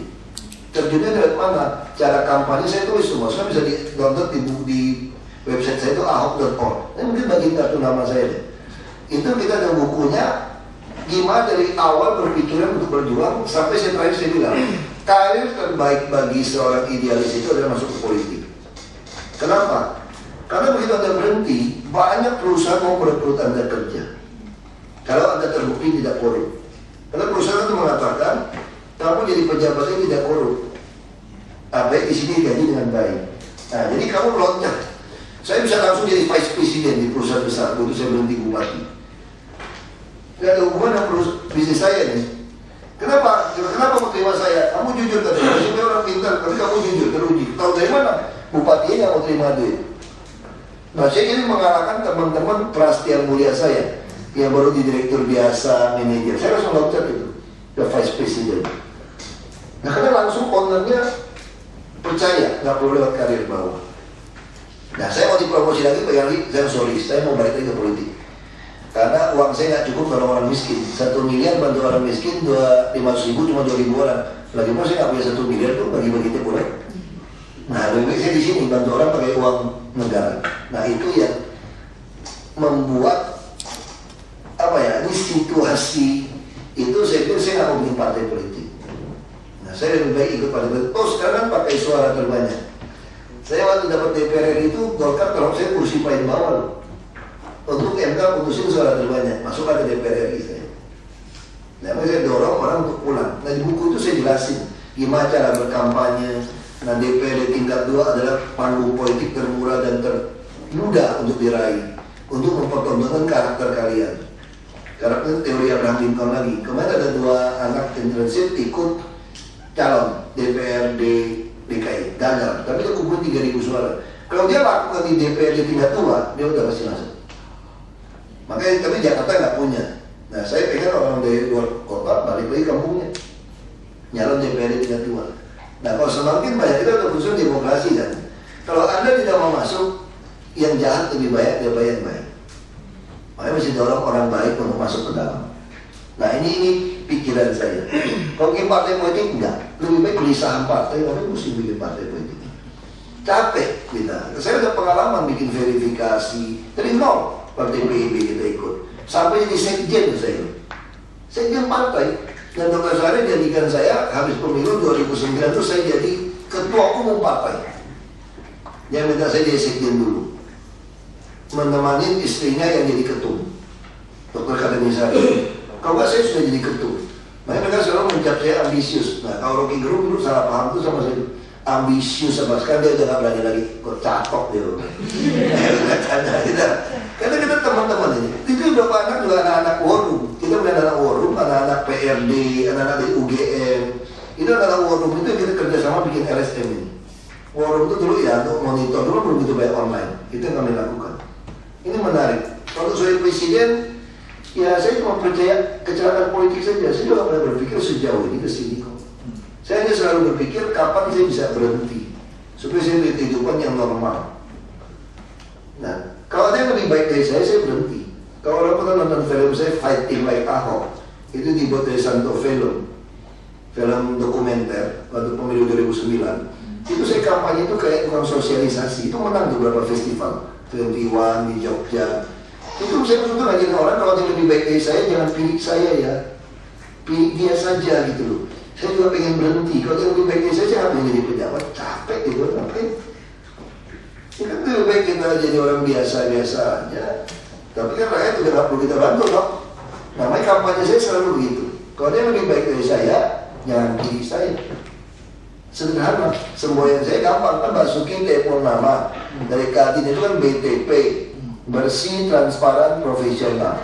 Terjunnya dari mana? Cara kampanye saya tulis semua, bisa di-download di website saya itu ahok.org. Ini mungkin bagi kartu nama saya deh. Itu kita ada bukunya, gimana dari awal berpikiran untuk berjuang sampai terakhir saya bilang, karir terbaik bagi seorang idealis itu adalah masuk ke politik. Kenapa? Karena begitu Anda berhenti, banyak perusahaan mau merekrut Anda kerja. Kalau Anda terbukti tidak korup. Karena perusahaan itu mengatakan, kamu jadi pejabat ini tidak korup. Baik di sini gaji dengan baik. Nah, jadi kamu loncat. Saya bisa langsung jadi vice president di perusahaan besar. Waktu saya berhenti bupati. Tidak ada hubungan dengan bisnis saya nih. Kenapa? Kenapa mau terima saya? Kamu jujur katanya. Saya orang pintar, tapi kamu jujur, teruji. Tahu dari mana? Bupatinya nggak mau terima duit. Nah, saya ini mengalahkan teman-teman Prasetya mulia saya yang baru di direktur biasa, manajer. Saya langsung loncat itu ke vice president. Nah, karena langsung ownernya percaya, nggak perlu lewat karir bawah. Nah, saya mau dipromosi lagi, saya mau balik lagi ke politik. Karena uang saya nggak cukup kalau orang miskin. 1 miliar bantu orang miskin, 500.000 cuma 2.000 orang. Lagi pun saya nggak punya 1 miliar tuh bagi-bagi itu boleh. Nah, lebih baik saya di sini bantu orang pakai uang negara. Nah, itu yang membuat ini situasi itu saya pikir saya nggak mau bikin partai politik. Nah, saya lebih baik ikut partai politik. Sekarang pakai suara terbanyak. Saya waktu dapat DPR itu Golkar tolong saya kursi paling bawah loh. Untuk MK putusin suara terbanyak, masuk ke DPR RI saya. Nah, saya dorong orang untuk pulang. Nah, di buku itu saya jelasin gimana cara berkampanye. Nah, DPRD tingkat 2 adalah panggung politik termurah dan termudah untuk diraih, untuk mempertontonkan karakter kalian. Karakter teori Abraham Lincoln lagi. Kemarin ada 2 anak internship ikut calon DPRD DKI, gagal. Tapi dia kumpul 3.000 suara. Kalau dia lakukan di DPRD tingkat 2, dia udah pasti masuk. Makanya, tapi Jakarta nggak punya. Nah, saya pengen orang dari luar kota balik lagi kampungnya, nyalon DPRD tingkat 2. Nah, kalau semakin banyak kita udah urusan demokrasi kan. Kalau Anda tidak mau masuk, yang jahat lebih banyak daripada yang baik. Makanya mesti dorong orang baik untuk masuk ke dalam. Nah, ini pikiran saya. Kalau bikin partai politik enggak, lebih baik beli saham partai, tapi mesti bikin partai politik. capek kita. Saya udah pengalaman bikin verifikasi dari nol partai PIB kita ikut sampai jadi sekjen saya, sekjen partai. Dan Dr. Sari jadikan saya habis pemilu 2009 itu saya jadi ketua umum partai. Dia minta saya jadi sekjen dulu, menemani istrinya yang jadi ketum, Dr. Kartini Sari. Kalau nggak saya sudah jadi ketum. Makanya mereka selalu mencap saya ambisius. Nah kalau Rocky Gerung dulu salah paham tuh sama saya, ambisius sama sekarang dia udah nggak berani lagi, kok catok dia. Karena kita teman-teman ini, itu beberapa anak juga anak-anak forum. Kita punya anak forum, anak-anak PRD, anak-anak dari UGM. Itu anak-anak forum itu kita kerjasama bikin LSM ini. Forum itu dulu ya untuk monitor, dulu belum begitu banyak online. Itu yang kami lakukan. Ini menarik. Kalau saya presiden, ya saya cuma percaya kecelakaan politik saja. Saya juga pernah berpikir sejauh ini ke sini kok. Saya hanya selalu berpikir kapan saya bisa berhenti supaya saya punya kehidupan yang normal. Nah, kalau ada yang lebih baik dari saya berhenti. Kalau orang pernah nonton film saya Fighting Like Ahok, itu dibuat dari Santo Film dokumenter waktu pemilu 2009. Itu saya kampanye itu kayak tukang sosialisasi. Itu menang di beberapa festival, 21 di Jogja. Itu saya betul ngajarin orang kalau ada yang lebih baik dari saya jangan pilih saya ya, pilih dia saja gitu loh. Saya juga pengen berhenti. Kalau yang lebih baik dari saya jangan pengen jadi pejabat, capek gitu, ngapain? Ya kan lebih baik kita jadi orang biasa-biasa aja. Tapi kan rakyat juga gak perlu kita bantu dong. Namanya kampanye saya selalu begitu. Kalau dia lebih baik dari saya, jangan pilih saya. Sederhana, semboyan saya gampang kan, Basuki telepon nama dari Kadin itu kan BTP, bersih, transparan, profesional.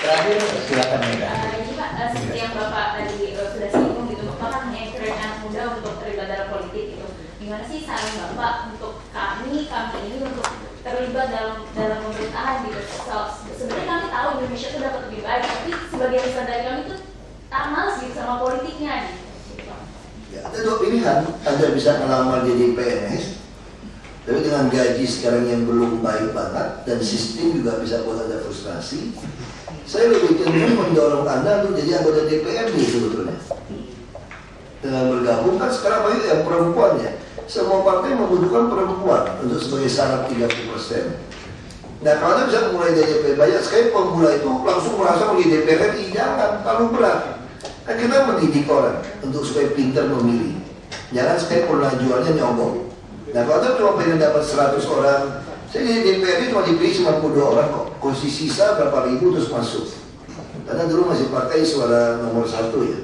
Terakhir silakan Mega. Ini Pak, seperti yang Bapak tadi sudah singgung gitu, Bapak kan mengencourage anak muda untuk terlibat dalam politik gitu. Gimana sih saran Bapak untuk kami ini untuk terlibat dalam pemerintahan gitu? Sebenarnya kami tahu Indonesia itu dapat lebih baik, tapi sebagian besar dari kami itu tak malas gitu sama politiknya gitu. Ya, ada dua pilihan, Anda bisa melamar jadi PNS, tapi dengan gaji sekarang yang belum baik banget dan sistem juga bisa buat Anda frustrasi. Saya lebih cenderung mendorong Anda untuk jadi anggota DPRD sebetulnya. Dengan bergabung kan sekarang banyak yang perempuan ya. Semua partai membutuhkan perempuan untuk sebagai syarat 30%. Nah kalau Anda bisa mulai dari DPR, banyak sekali pemula itu langsung merasa menjadi DPRD, jangan terlalu berat. Kan kita mendidik orang untuk supaya pintar memilih. Jangan sekali pengajuannya nyogok. Nah kalau Anda cuma pengen dapat 100 orang, saya di DPRD cuma dipilih 92 orang kok. Kursi sisa berapa ribu terus masuk. Karena dulu masih pakai suara nomor 1 ya.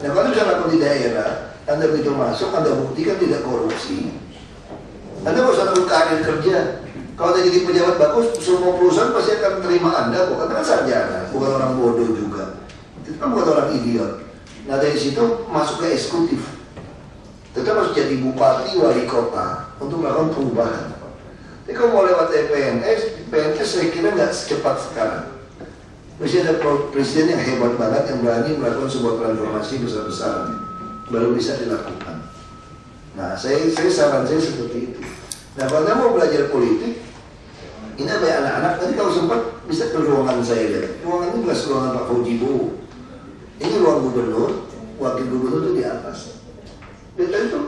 Nah kalau bisa lakukan di daerah, Anda begitu masuk, Anda buktikan tidak korupsi. Anda harus ada karir kerja. Kalau Anda jadi pejabat bagus, semua perusahaan pasti akan terima Anda kok. Anda kan sarjana, bukan orang bodoh juga. Itu kan bukan orang idiot. Nah dari situ masuk ke eksekutif. Tetap harus jadi bupati, wali kota untuk melakukan perubahan. Tapi kalau mau lewat PNS saya kira nggak secepat sekarang. Mesti ada presiden yang hebat banget yang berani melakukan sebuah transformasi besar-besaran, baru bisa dilakukan. Nah, saya saran saya seperti itu. Nah, kalau Anda mau belajar politik, ini banyak anak-anak. Nanti kalau sempat bisa ke ruangan saya lihat. Ruangan ini bukan ruangan Pak Fauji Bowo. Ini ruang gubernur, wakil gubernur itu di atas. Lihat itu.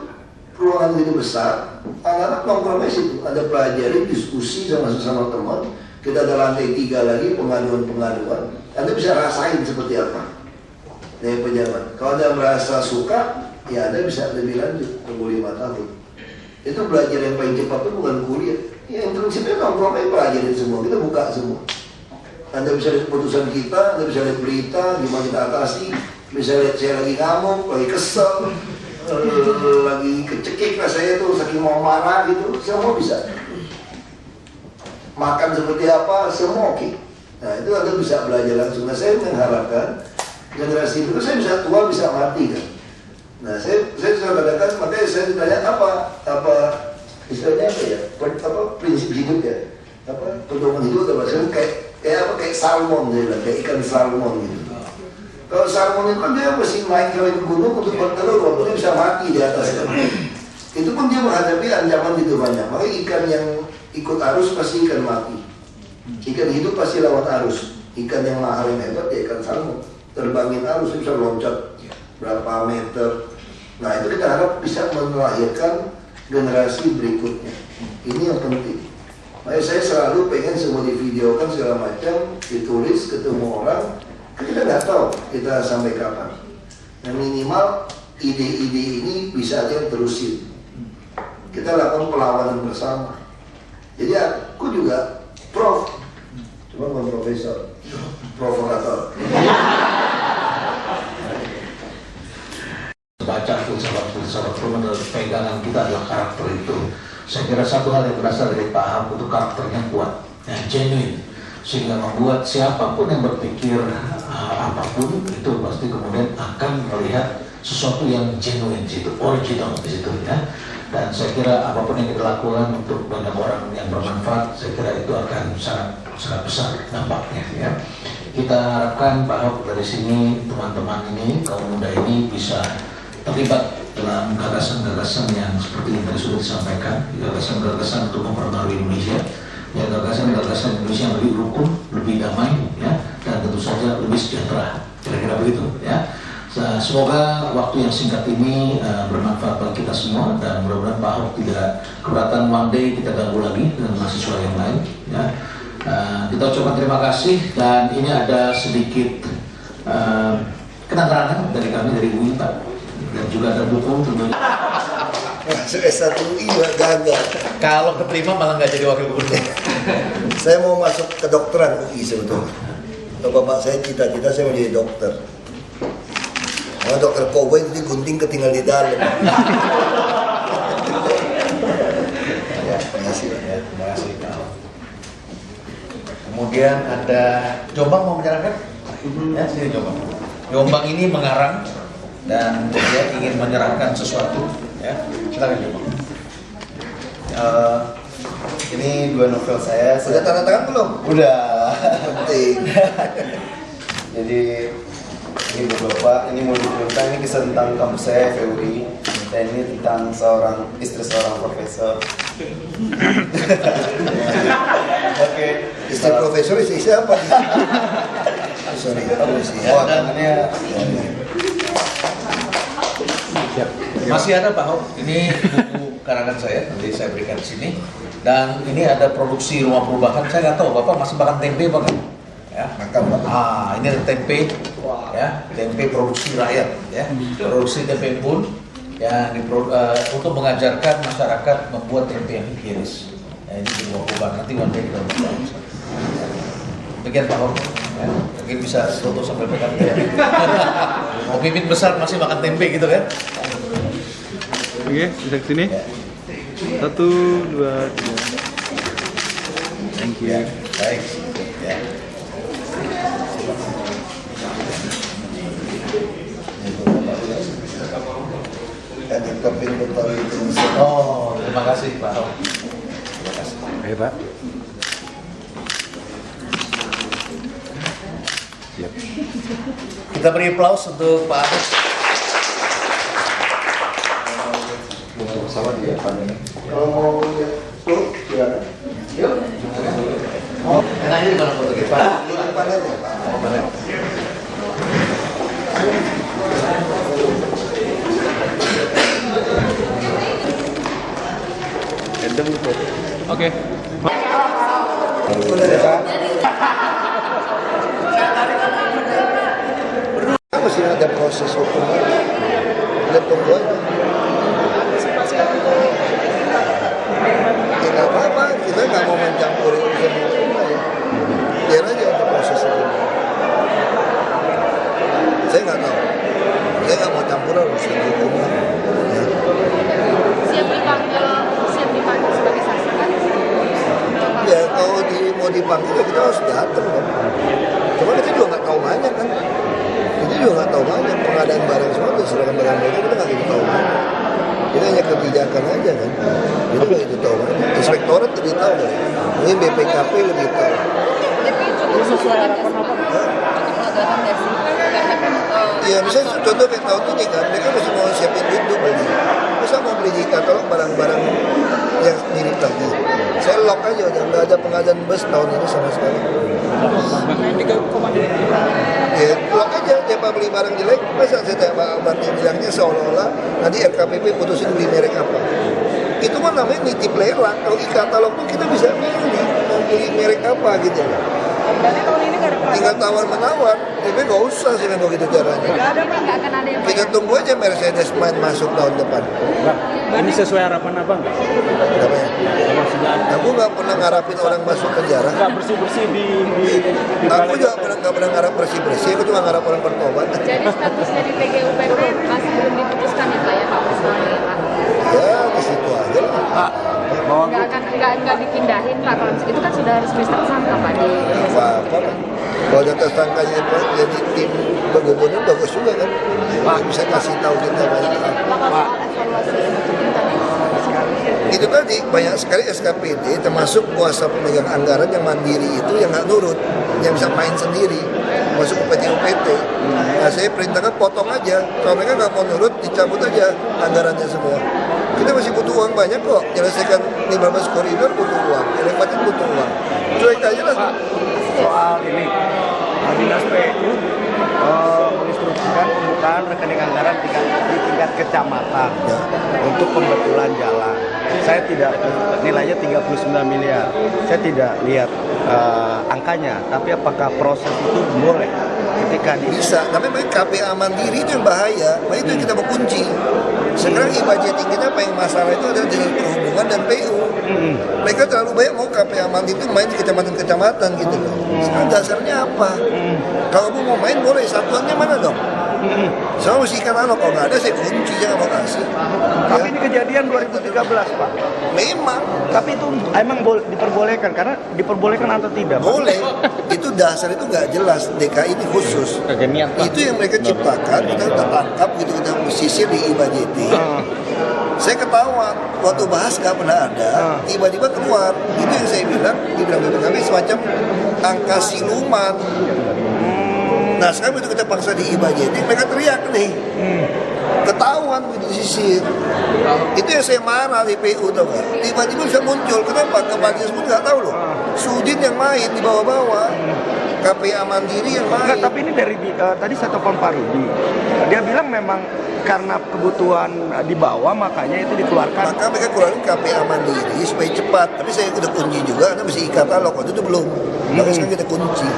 Ruangan itu besar, anak-anak nongkrongnya situ, ada pelajari, diskusi sama sesama teman. Kita ada lantai 3 lagi, pengaduan-pengaduan. Anda bisa rasain seperti apa dari pejabat. Kalau Anda merasa suka, ya Anda bisa lebih lanjut, tunggu 5 tahun. Itu belajar yang paling cepat itu bukan kuliah. Ya yang prinsipnya nongkrongnya pelajarin semua, kita buka semua. Anda bisa lihat keputusan kita, Anda bisa lihat berita, gimana kita atasi. Bisa lihat saya lagi ngamuk, lagi kesel, lagi kecekik lah saya tuh saking mau marah gitu, semua bisa. Makan seperti apa, semua oke. Nah itu Anda bisa belajar langsung. Nah saya mengharapkan generasi itu saya bisa tua bisa mati kan. Nah saya sudah katakan, makanya saya ditanya apa istilahnya apa ya, prinsip hidup ya, pedoman hidup atau bahasa kayak salmon saya bilang, kayak ikan salmon gitu. Kalau salmon itu kan dia mesti naik ke gunung untuk bertelur, walaupun dia bisa mati di atas kan. Itu pun dia menghadapi ancaman gitu banyak. Makanya ikan yang ikut arus pasti ikan mati. Ikan hidup pasti lawan arus. Ikan yang mahal yang hebat ya ikan salmon. Terbangin arus dia bisa loncat berapa meter. Nah itu kita harap bisa melahirkan generasi berikutnya. Ini yang penting. Makanya saya selalu pengen semua divideokan segala macam, ditulis, ketemu orang. Kan kita nggak tahu kita sampai kapan. Yang minimal ide-ide ini bisa dia terusin. Kita lakukan perlawanan bersama. Jadi aku juga prof, cuma bukan profesor, provokator. Baca filsafat menurut pegangan kita adalah karakter itu. Saya kira satu hal yang berasal dari Pak Ahok itu karakternya kuat, yang genuine, sehingga membuat siapapun yang berpikir apapun itu pasti kemudian akan melihat sesuatu yang genuine di situ, original di situ ya. Dan saya kira apapun yang kita lakukan untuk banyak orang yang bermanfaat, saya kira itu akan sangat besar dampaknya ya. Kita harapkan Pak Ahok dari sini, teman-teman ini, kaum muda ini bisa terlibat dalam gagasan-gagasan yang seperti yang tadi sudah disampaikan, gagasan-gagasan untuk memperbaharui Indonesia, ya gagasan-gagasan Indonesia yang lebih rukun, lebih damai, ya, dan tentu saja lebih sejahtera, kira-kira begitu, ya. Semoga waktu yang singkat ini bermanfaat bagi kita semua dan mudah-mudahan Pak Ahok tidak keberatan one day kita ganggu lagi dengan mahasiswa yang lain, ya. Kita ucapkan terima kasih dan ini ada sedikit kenang-kenangan dari kami dari UI Pak. Dan juga ada buku tentunya. Masuk S1 UI gagal. Kalau keterima malah nggak jadi wakil gubernur. Saya mau masuk kedokteran UI sebetulnya. Bapak saya cita-cita saya mau jadi dokter. Karena dokter Cowboy itu gunting ketinggal di dalam. Ya, terima kasih ya, terima kasih Pak. Kemudian ada Jombang mau menyerahkan? Ya, sini Jombang. Jombang ini mengarang dan dia ingin menyerahkan sesuatu, ya. Silakan Jombang. Ini 2 novel saya. Sudah tanda tangan belum? Udah. Penting. Jadi ini beberapa, ini mau diceritakan, ini kisah tentang kampus saya FUI. Dan ini tentang istri seorang profesor. Oke. Istri profesor istri siapa? Sorry, Oh, tangannya. Masih ada Pak Ahok, ini buku karangan saya, nanti saya berikan di sini. Dan ini ada produksi rumah perubahan, saya nggak tahu Bapak masih makan tempe Pak? Ya. Makan Bapak. Ini ada tempe, ya, tempe produksi rakyat, ya, produksi tempe Bun, ya, untuk mengajarkan masyarakat membuat tempe yang higienis. Ya, ini di rumah perubahan, nanti nanti kita buka. Demikian Pak Ahok, ya, mungkin bisa foto sampai pekan ya. Pemimpin besar masih makan tempe gitu kan? Oke, bisa ke sini. 1, 2, 3. Thank you. Ya, baik. Ya. Oh, terima kasih Pak Ahok. Terima kasih. Oke Pak. Siap. Kita beri aplaus untuk Pak Ahok. Sama dia pandemi. Kalau mau lihat tuh, silakan. Yuk. Oh, enaknya di mana foto kita? Pak. Di depan aja, Pak. Oke. Masih ada proses hukum lagi. Kita tunggu aja. Ya nggak apa-apa, kita nggak mau mencampuri urusan hukum lah ya. Biar aja ada proses hukum. Saya nggak tahu. Saya nggak mau campur urusan hukum lah. Ya. Siap dipanggil sebagai saksi kan? Ya kalau mau dipanggil kita harus datang kan. Cuma kita juga nggak tahu banyak kan. Kita juga nggak tahu banyak pengadaan barang semua, serahkan barang mereka kita nggak gitu tahu banyak. Kita hanya kebijakan aja kan. Kita nggak gitu tahu banyak. Inspektorat lebih tahu kan. Ini BPKP lebih tahu. Tapi cukup sesuai harapan apa? Cukup legakan nggak sih? Karena kan Iya, misalnya contoh kayak tahun ini kan, mereka masih mau siapin duit untuk beli. Masa mau beli di katalog barang-barang yang mirip lagi. Saya lock aja, nggak ada pengadaan bus tahun ini sama sekali. Ya, lock aja, siapa beli barang jelek, masa saya tak Martin bilangnya seolah-olah nanti RKPP putusin beli merek apa. Itu kan namanya nitip lelang. Kalau di katalog pun kita bisa milih mau beli merek apa gitu. Tinggal tawar-menawar, tapi nggak usah sih memang begitu caranya. Kita tunggu aja Mercedes main masuk tahun depan. Ini sesuai harapan abang nggak? Aku nggak pernah ngarapin orang masuk penjara. Nggak bersih-bersih di Aku juga nggak pernah ngarap bersih-bersih, aku cuma ngarap orang bertobat. Jadi statusnya di TGUPP masih belum diputuskan ya Pak ya Pak personalnya Pak? Ya ke situ aja lah. Pak, nggak dipindahin Pak, kalau itu kan sudah resmi tersangka Pak di. Apa-apa kan. Kalau ada tersangkanya Pak, jadi tim bergubernur bagus juga kan. Pak bisa kasih tahu kita banyak hal. Pak. Itu tadi banyak sekali SKPD termasuk kuasa pemegang anggaran yang mandiri itu yang nggak nurut, yang bisa main sendiri masuk ke PT-UPT. Nah saya perintahkan potong aja, kalau mereka nggak mau nurut dicabut aja anggarannya semua. Kita masih butuh uang banyak kok, menyelesaikan 15 koridor butuh uang, elevated butuh uang. Cuek aja lah. Soal ini, Dinas PU menginstruksikan pembukaan rekening anggaran di tingkat kecamatan untuk pembetulan jalan. Saya tidak, nilainya 39 miliar. Saya tidak lihat angkanya, tapi apakah proses itu boleh ketika bisa, tapi KPA Mandiri itu yang bahaya, itu yang kita mau kunci. Sekarang e-budgeting kita apa yang masalah itu adalah Dinas Perhubungan dan PU. Mereka terlalu banyak mau KPA Mandiri itu main di kecamatan-kecamatan gitu loh. Sekarang dasarnya apa? Kalau mau main boleh, satuannya mana dong? Saya mesti ikan kalau nggak ada saya kunci, jangan mau kasih. Tapi ini kejadian 2013 Pak. Memang. Tapi itu emang diperbolehkan, karena diperbolehkan atau tidak? Boleh. Itu dasar itu nggak jelas. DKI ini khusus. Itu yang mereka ciptakan, kita tangkap gitu, kita sisir di e-budgeting. Saya ketawa, waktu bahas nggak pernah ada, tiba-tiba keluar. Itu yang saya bilang, dibilang BPKB semacam angka siluman. Nah sekarang itu kita paksa di e-budgeting, mereka teriak nih, ketahuan gitu disisir. Itu yang saya marah di PU tau gak? Tiba-tiba bisa muncul, kenapa? Kebagian semua nggak tahu loh. Sudin yang main di bawah-bawah, KPA Mandiri yang main. Enggak, tapi ini dari tadi saya telepon Pak Rudi, dia bilang memang karena kebutuhan di bawah makanya itu dikeluarkan. Maka mereka keluarin KPA Mandiri supaya cepat. Tapi saya udah kunci juga, Anda mesti e-katalog, waktu itu belum. Maka sekarang kita kunci.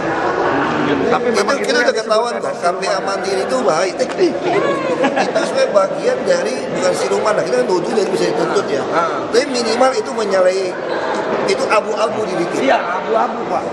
Tapi memang kita udah ketahuan kok, KPA Mandiri itu bahaya. Itu sebenarnya bagian dari, bukan siluman lah, kita nuduh dan bisa dituntut ya. Tapi minimal itu menyalahi, itu abu-abu di dikit. Iya, abu-abu Pak.